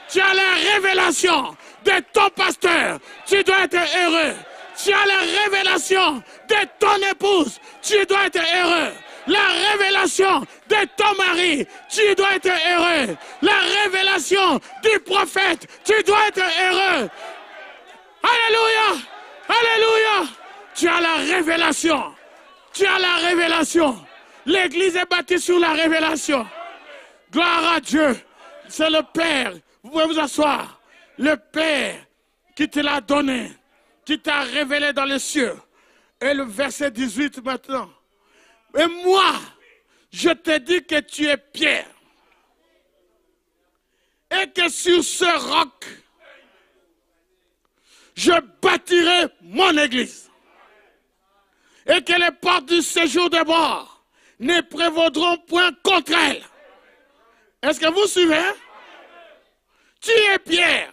Tu as la révélation de ton pasteur, tu dois être heureux. Tu as la révélation de ton épouse, tu dois être heureux. La révélation de ton mari, tu dois être heureux. La révélation du prophète, tu dois être heureux. Alléluia! Alléluia! Tu as la révélation. Tu as la révélation. L'église est bâtie sur la révélation. Gloire à Dieu. C'est le Père. Vous pouvez vous asseoir. Le Père qui te l'a donné, qui t'a révélé dans les cieux. Et le verset 18 maintenant. Et moi, je te dis que tu es Pierre. Et que sur ce roc, je bâtirai mon église. Et que les portes du séjour des morts ne prévaudront point contre elle. Est-ce que vous suivez? Tu es Pierre.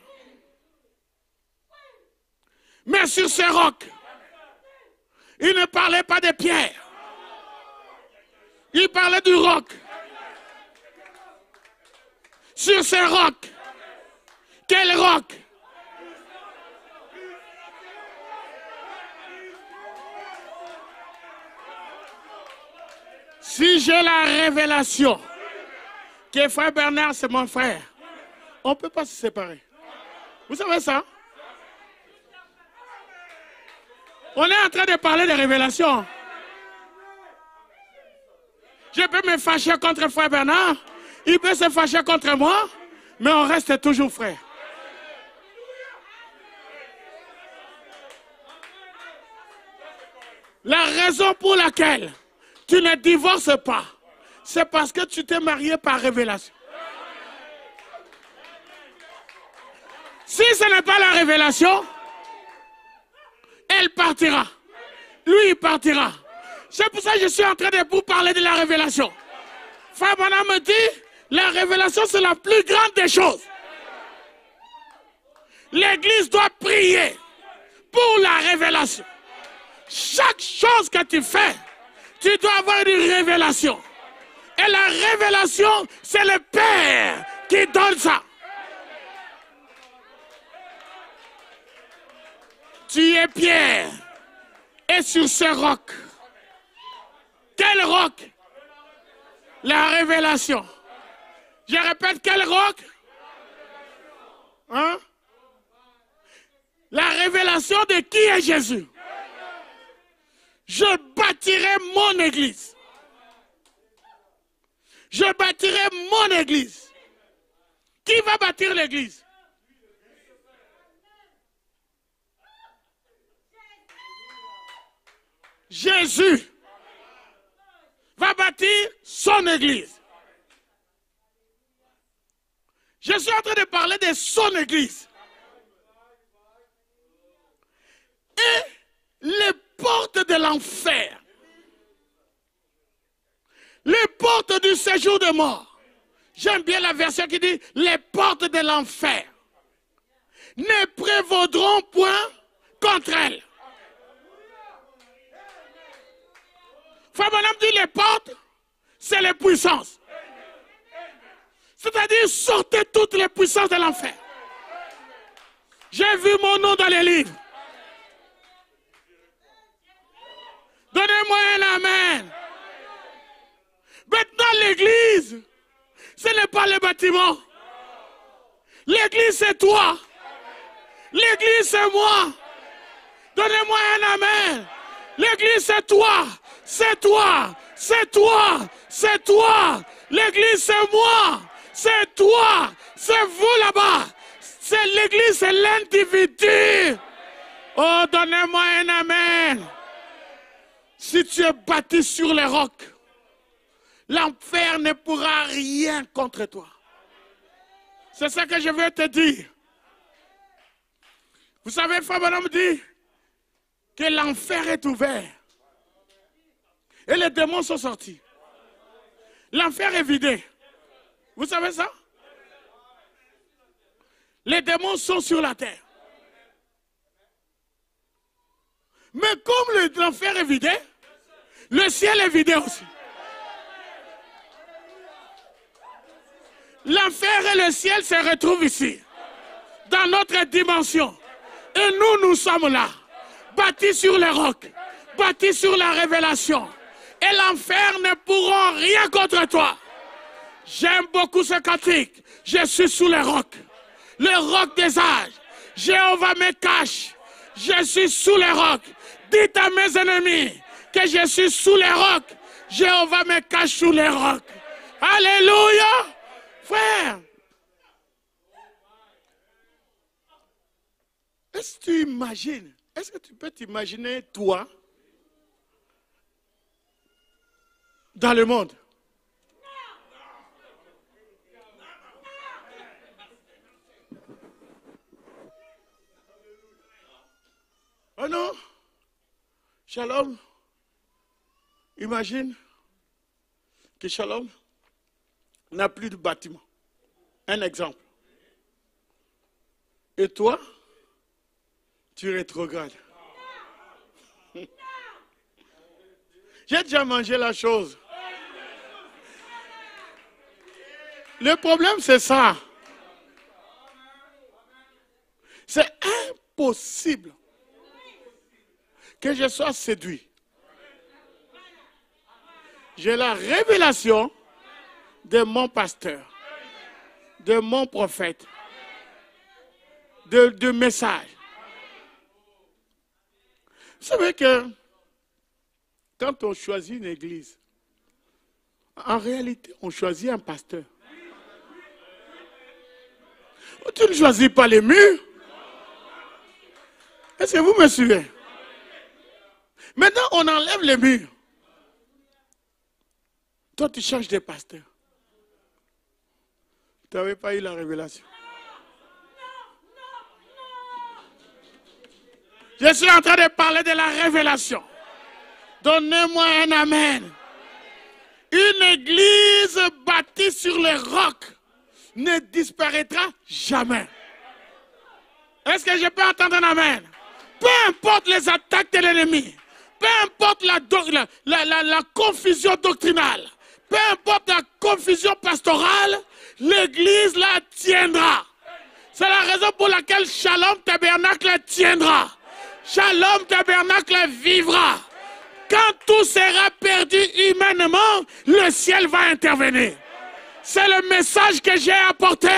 Mais sur ce roc, il ne parlait pas de pierre. Il parlait du roc. Sur ce roc. Quel roc? Si j'ai la révélation que frère Bernard, c'est mon frère, on ne peut pas se séparer. Vous savez ça? On est en train de parler de révélation. Je peux me fâcher contre frère Bernard, il peut se fâcher contre moi, mais on reste toujours frères. La raison pour laquelle tu ne divorces pas, c'est parce que tu t'es marié par révélation. Si ce n'est pas la révélation, elle partira. Lui, il partira. C'est pour ça que je suis en train de vous parler de la révélation. Frère Branham me dit, la révélation c'est la plus grande des choses. L'église doit prier pour la révélation. Chaque chose que tu fais, tu dois avoir une révélation. Et la révélation, c'est le Père qui donne ça. Tu es Pierre. Et sur ce roc. Quel roc? La révélation. Je répète, quel roc? Hein? La révélation de qui est Jésus. Je bâtirai mon église. Je bâtirai mon église. Qui va bâtir l'église? Jésus va bâtir son église. Je suis en train de parler de son église. Et les portes de l'enfer, les portes du séjour de mort, j'aime bien la version qui dit les portes de l'enfer ne prévaudront point contre elles. Frère Branham dit les portes, c'est les puissances. C'est-à-dire sortez toutes les puissances de l'enfer. J'ai vu mon nom dans les livres. Donnez-moi un amen. Maintenant l'église, ce n'est pas le bâtiment. L'église c'est toi. L'église c'est moi. Donnez-moi un amen. L'église, c'est toi. C'est toi. C'est toi. C'est toi. L'église, c'est moi. C'est toi. C'est vous là-bas. C'est l'église, c'est l'individu. Oh, donnez-moi un amen. Si tu es bâti sur les rocs, l'enfer ne pourra rien contre toi. C'est ça que je veux te dire. Vous savez, Fabanam dit que l'enfer est ouvert. Et les démons sont sortis. L'enfer est vidé. Vous savez ça? Les démons sont sur la terre. Mais comme l'enfer est vidé, le ciel est vidé aussi. L'enfer et le ciel se retrouvent ici, dans notre dimension. Et nous sommes là, bâtis sur les rocs, bâtis sur la révélation. Et l'enfer ne pourra rien contre toi. J'aime beaucoup ce cantique. Je suis sous les rocs, le roc des âges. Jéhovah me cache. Je suis sous les rocs. Dites à mes ennemis que je suis sous les rocs. Jéhovah me cache sous les rocs. Alléluia. Frère, est-ce que tu imagines, est-ce que tu peux t'imaginer toi dans le monde? Oh non, Shalom, imagine que Shalom n'a plus de bâtiment. Un exemple. Et toi, tu rétrogrades. J'ai déjà mangé la chose. Le problème, c'est ça. C'est impossible que je sois séduit. J'ai la révélation de mon pasteur, de mon prophète, de message. Vous savez que quand on choisit une église, en réalité, on choisit un pasteur. Tu ne choisis pas les murs. Est-ce que vous me suivez? Maintenant, on enlève les murs. Toi, tu changes de pasteur. Tu n'avais pas eu la révélation. Je suis en train de parler de la révélation. Donnez-moi un amen. Une église bâtie sur les rocs ne disparaîtra jamais. Est-ce que je peux entendre un amen? Peu importe les attaques de l'ennemi, peu importe la confusion doctrinale, peu importe la confusion pastorale, l'église la tiendra. C'est la raison pour laquelle Shalom Tabernacle tiendra. Shalom Tabernacle vivra. Quand tout sera perdu humainement, le ciel va intervenir. C'est le message que j'ai apporté.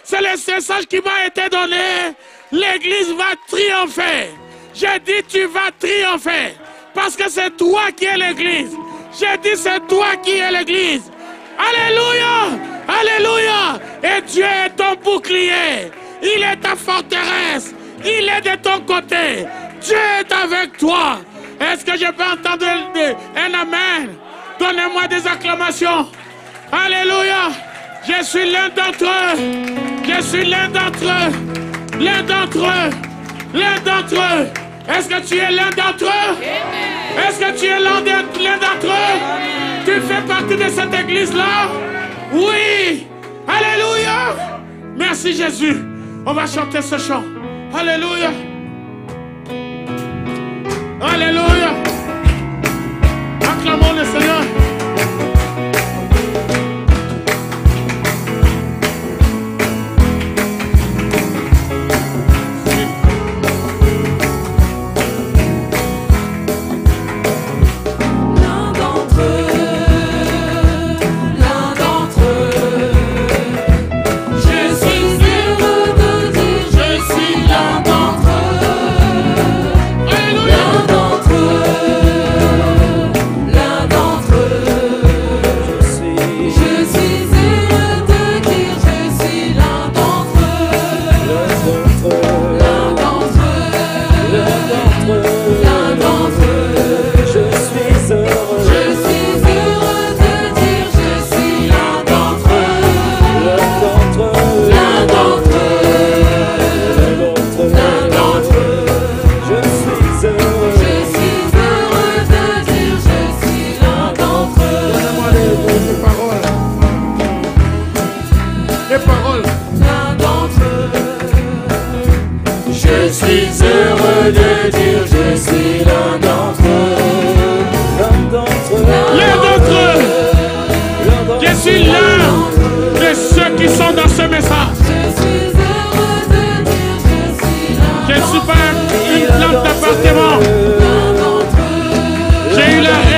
C'est le message qui m'a été donné. L'église va triompher. J'ai dit tu vas triompher. Parce que c'est toi qui es l'église. J'ai dit c'est toi qui es l'église. Alléluia. Alléluia. Et Dieu est ton bouclier. Il est ta forteresse. Il est de ton côté. Dieu est avec toi. Est-ce que je peux entendre un amen? Donnez-moi des acclamations. Alléluia. Je suis l'un d'entre eux. Je suis l'un d'entre eux. L'un d'entre eux. L'un d'entre eux. Est-ce que tu es l'un d'entre eux? Est-ce que tu es l'un d'entre eux? Tu fais partie de cette église-là? Oui. Alléluia. Merci Jésus. On va chanter ce chant. Alléluia. Alléluia. Acclamons le Seigneur. Je suis l'un d'entre eux.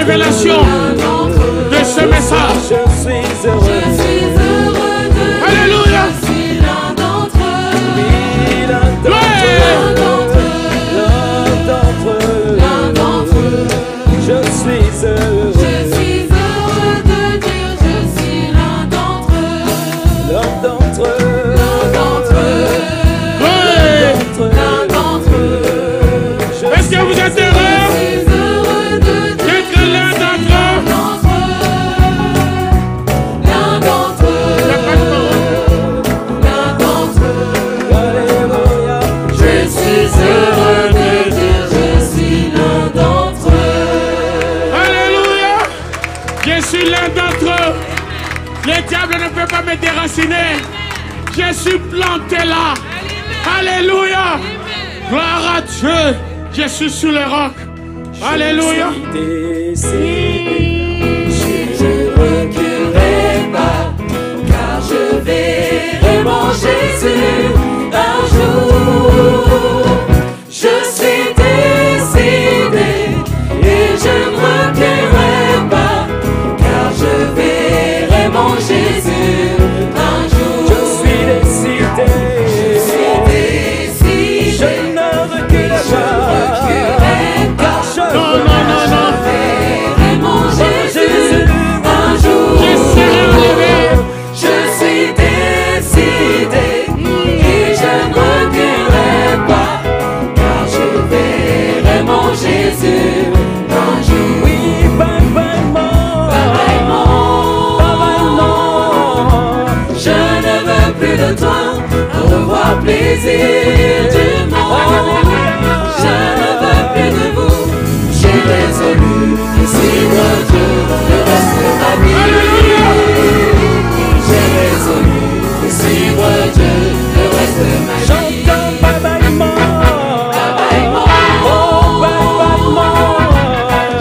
révélation de ce message. Je suis heureux. Alléluia. Je suis l'un d'entre eux. Oui, l'un d'entre eux. L'un d'entre eux. Je suis heureux. Je suis heureux de dire je suis l'un d'entre eux. L'un d'entre eux. L'un d'entre eux. L'un d'entre eux. Est-ce que vous êtes Je heureux suis heureux de dire d'être l'un d'entre eux? l'un d'entre eux. L'un d'entre eux. Alléluia. Je suis heureux de dire je suis l'un d'entre eux. Alléluia. Je suis l'un d'entre eux. Le diable ne peut pas me déraciner. Je suis planté là. Alléluia. Gloire à Dieu. Je suis sous le roc. Alléluia. Je ne reculerai pas, car je verrai mon Jésus un jour. Je suis décidé et je ne reculerai pas, car je verrai mon Jésus un jour. Je suis décidé. Je ne reculerai pas. Car je Verrai mon Jésus un jour. Je serai enlevé. Je suis décidé et je ne reculerai pas, car je verrai mon Jésus un jour. Oui, Je ne veux plus de toi, revoir plaisir du monde. Je ne veux plus de vous, j'ai résolu de suivre Dieu le reste de ma vie. J'ai résolu de suivre Dieu le reste de ma vie. J'entends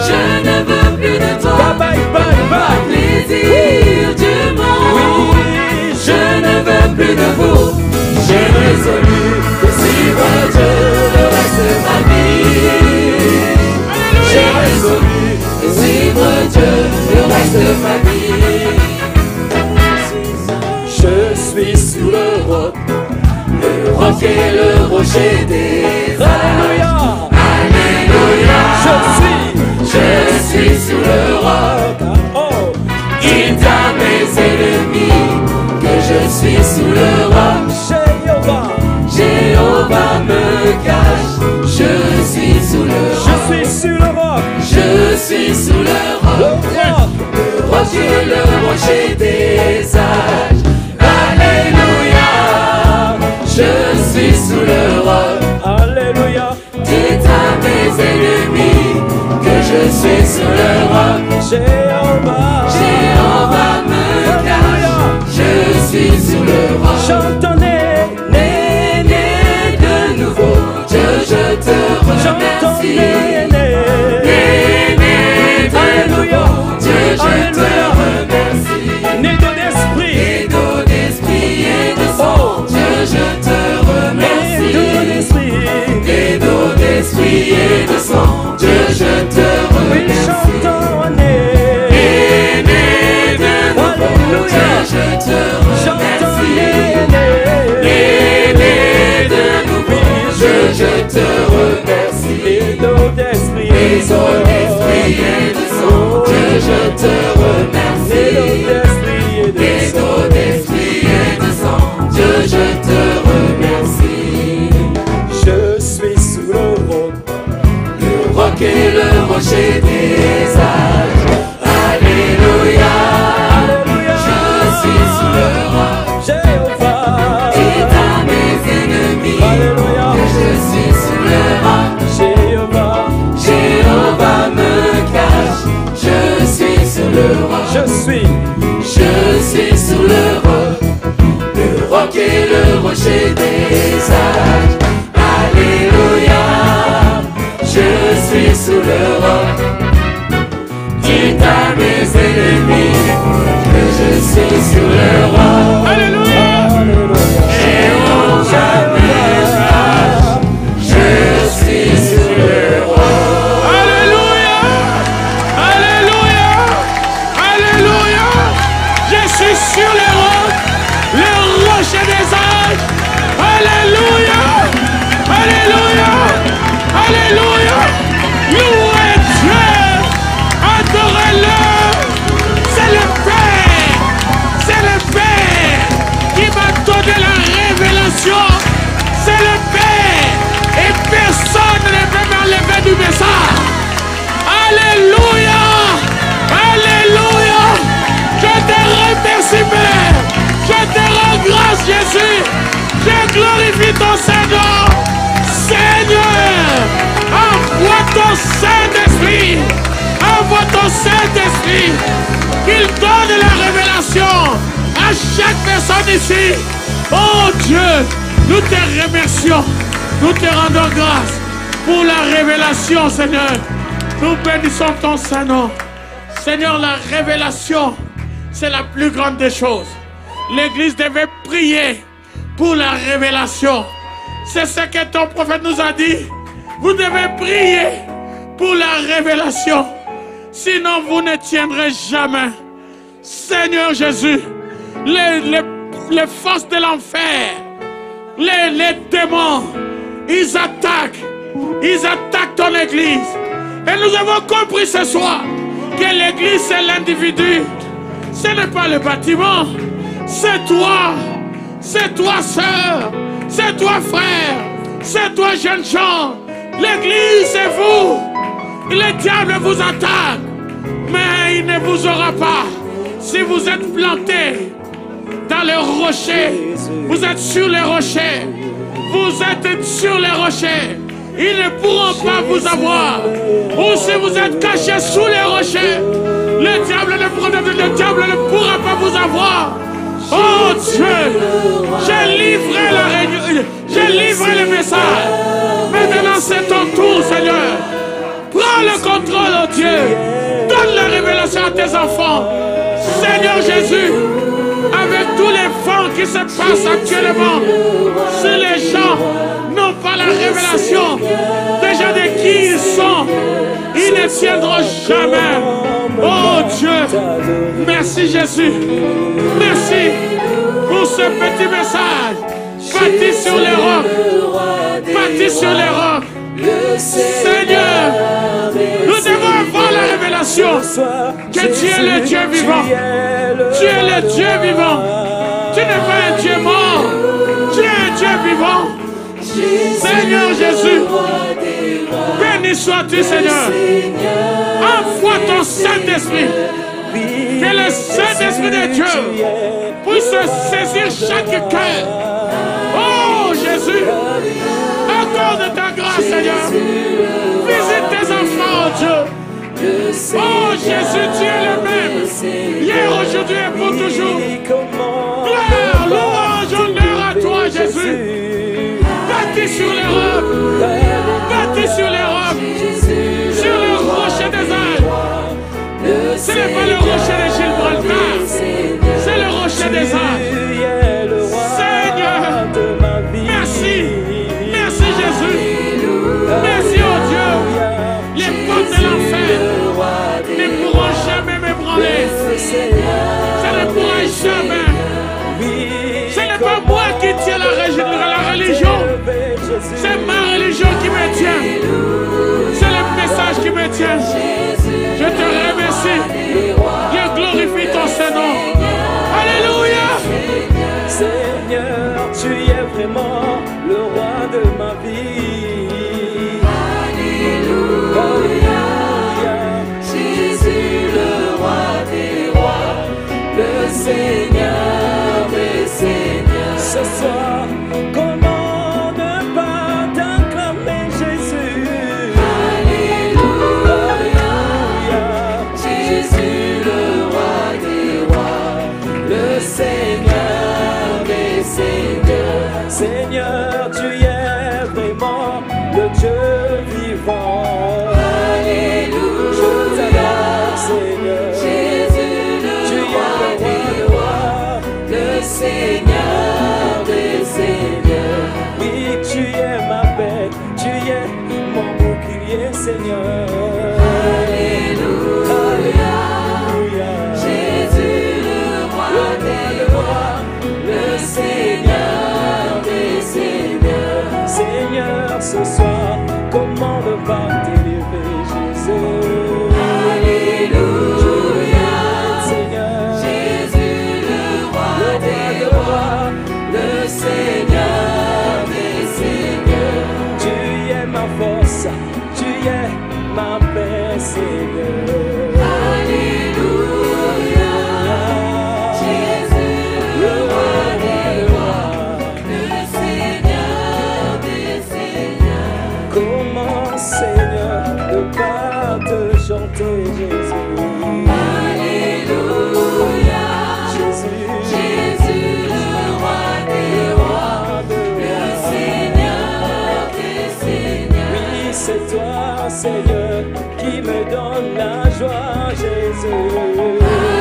Je ne veux plus de toi, revoir plaisir du monde. Je ne veux plus de vous, j'ai résolu de suivre Dieu le reste de ma vie. J'ai résolu de suivre Dieu le reste de ma vie. Je suis sous le roc. Le roc et le rocher des Alléluia. Alléluia. Je suis sous le roc. Oh, Dites à mes ennemis que je suis sous le roc. Jéhovah. Jéhovah me cache. Je suis sous le roc. Je suis sur le roc. Je suis sous le Le roc. roc. Le roc et le rocher des âges. Alléluia. Je suis sous le roc. Alléluia. Dites à mes ennemis que je suis sous le roc. Jéhovah. Jéhovah me cache. Je suis sous le roc. J'entendais. Né de nouveau. Dieu, je te remercie. Né de Alléluia. nouveau. Dieu, je te Alléluia. remercie. Né de l'esprit. Et d'eau, d'esprit et de sang. Dieu, je te Né de remercie. l'esprit. Et d'eau, d'esprit et de sang. Dieu, je te Oui, remercie. j'entends né. Et né de nouveau. Alléluia. Dieu, je te J'entends remercie. né. Et né de nouveau. Dieu, je te remercie. Et d'eau d'esprit. Et d'eau, d'esprit et de sang. Dieu, je te Et remercie. d'eau d'esprit et de Et sang. d'eau, d'esprit et de sang. Dieu, je te remercie. Je suis sous le roc. Le roc et le rocher des âges. Alléluia. Alléluia. Je suis sous le roc. Jéhovah. Dites à mes ennemis Alléluia. que je suis sous le roc. Jéhovah. Jéhovah me cache. Je suis sous le roc. Je suis sous le roc et le rocher des âges. Alléluia. Je suis sous le roc. Dites à mes ennemis que je suis sous le roc. Alléluia. Jéhovah me cache. Je suis sous le roc. Alléluia. Alléluia. grâce, Jésus. Je glorifie ton Seigneur. Seigneur, envoie ton Saint-Esprit. Envoie ton Saint-Esprit. Qu'il donne la révélation à chaque personne ici. Oh Dieu, nous te remercions. Nous te rendons grâce pour la révélation, Seigneur. Nous bénissons ton Saint-Nom. Seigneur, la révélation, c'est la plus grande des choses. L'Église devait prier pour la révélation. C'est ce que ton prophète nous a dit. Vous devez prier pour la révélation. Sinon, vous ne tiendrez jamais. Seigneur Jésus, les forces de l'enfer, les démons, ils attaquent ton Église. Et nous avons compris ce soir que l'Église, c'est l'individu. Ce n'est pas le bâtiment. C'est toi sœur, c'est toi frère, c'est toi jeune gens. L'Église, c'est vous. Le diable vous attaque, mais il ne vous aura pas. Si vous êtes plantés dans les rochers, vous êtes sur les rochers, vous êtes sur les rochers, ils ne pourront pas vous avoir. Ou si vous êtes cachés sous les rochers, le diable ne pourra pas vous avoir. Oh Dieu, j'ai livré le message. Maintenant c'est ton tour, Seigneur. Prends le contrôle, oh Dieu. Donne la révélation à tes enfants. Seigneur Jésus, avec tous les vents qui se passent actuellement, si les gens n'ont pas la révélation déjà de qui ils sont, ils ne tiendront jamais. Oh Dieu, merci Jésus. Merci pour ce petit message. Bâti sur les rocs. Bâti sur les rocs. Seigneur, nous devons avoir la révélation que tu es le Dieu vivant. Tu es le Dieu vivant. Tu n'es pas un Dieu mort. Tu es un Dieu vivant. Seigneur Jésus, béni sois-tu, Seigneur. Envoie ton Saint-Esprit. Que le Saint-Esprit de Dieu puisse saisir chaque cœur. Oh Jésus, accorde ta grâce, Seigneur. Visite tes enfants, oh Dieu. Oh Jésus, tu es le même. Hier, aujourd'hui et pour toujours. Gloire, louange, honneur à toi, Jésus. Bâti sur les rocs. Bâti sur les rocs. Sur le rocher des âges. Ce n'est pas le rocher de Gibraltar. C'est le rocher des âges. Seigneur, merci. Merci Jésus. Merci oh Dieu. Les portes de l'enfer ne pourront jamais m'ébranler. Ça ne pourra jamais. Ce n'est pas moi qui tiens la religion. C'est ma religion qui me tient. C'est le message qui me tient. Je te remercie. Je glorifie ton Saint-Nom. Alléluia. Seigneur, tu es vraiment le roi de ma vie. Alléluia. Jésus, le roi des rois, le Seigneur des seigneurs. Ce soir, comment ne pas t'acclamer, Jésus? Alléluia. Jésus, le roi des rois, le Seigneur des seigneurs. Seigneur, tu es vraiment le Dieu vivant. Alléluia. Je t'adore, Seigneur. Jésus, le roi des rois, le Seigneur des seigneurs. Oui, tu es ma paix, tu es mon bouclier, Seigneur. Alléluia. Jésus, le roi des rois, le Seigneur des seigneurs. Seigneur, ce soir, comment ne pas t'élever, Jésus? Alléluia. Seigneur, Jésus, le roi des rois, le Seigneur des seigneurs. Tu es ma force, tu es ma paix, Seigneur. Alléluia. Jésus, le roi des rois, toi, Jésus.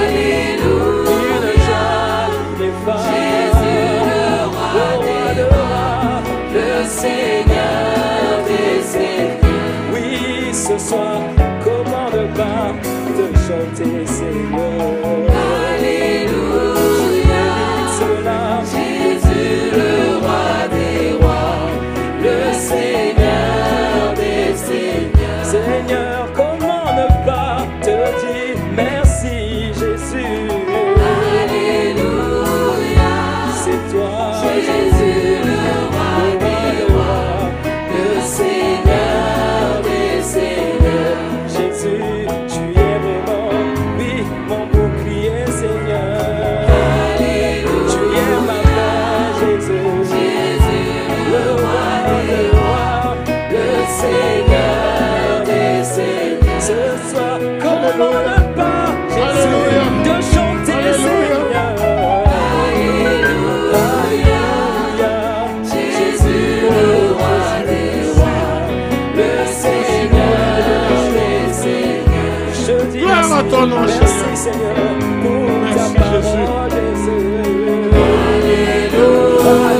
Alléluia. Une joie ineffable. Jésus, le roi des rois, le Seigneur des seigneurs. Oui, ce soir, comment ne pas te chanter, Seigneur. Alléluia. Cela, Jésus, le roi des rois, le Seigneur des seigneurs. Seigneur, comment ne pas te dire merci, Jésus. Alléluia. C'est toi, Jésus, le roi des rois, le Seigneur des seigneurs. Jésus, tu es vraiment, oui, mon bouclier, Seigneur. Alléluia. Tu es ma paix, Jésus. Jésus, Le roi des rois, le Seigneur des seigneurs. ce soir, comment ne pas, Jésus, Alléluia. de chanter, Alléluia. Seigneur. Alléluia. Jésus, le roi des rois, le Seigneur des seigneurs. Je dis Gloire à ton nom, merci, Seigneur. Seigneur, pour Merci, ta parole, Jésus.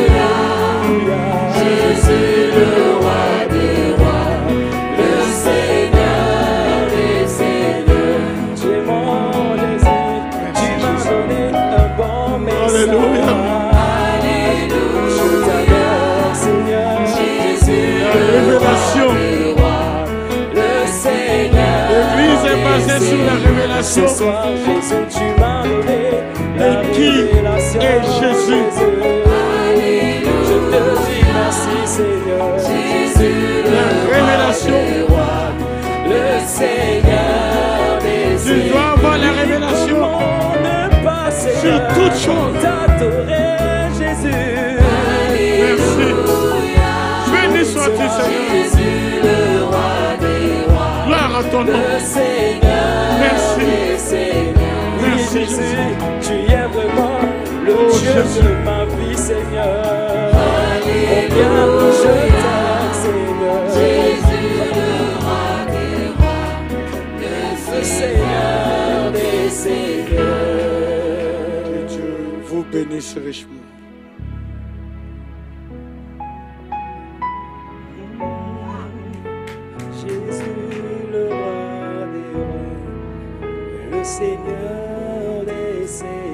Alléluia. Jésus, le roi des rois, le Seigneur des seigneurs. Tu es mon Jésus, tu m'as donné un bon message. Alléluia. Je t'adore, Seigneur. Jésus, La révélation. le roi, le Seigneur. L'Église est basée sur la Ce révélation. soir, Jésus, tu m'as donné la Et qui révélation. est Jésus? Je te dis merci, Seigneur. Jésus, La révélation. le roi, le Seigneur des Tu seigneurs. dois avoir la révélation Comment ne pas, sur Seigneur, toutes choses. t'adorer, Jésus. Merci. Béni sois-tu, Seigneur. Jésus, le roi des rois, Gloire à ton nom. le Seigneur Merci. des seigneurs. Oui, Merci, Jésus, Jésus. tu es vraiment le Oh, Dieu Jésus. de ma vie, Seigneur. Combien je t'aime, Seigneur. Jésus, le roi des rois, Le le Seigneur des seigneurs. Que Dieu vous bénisse richement. Jésus, le roi des rois, le Seigneur des seigneurs.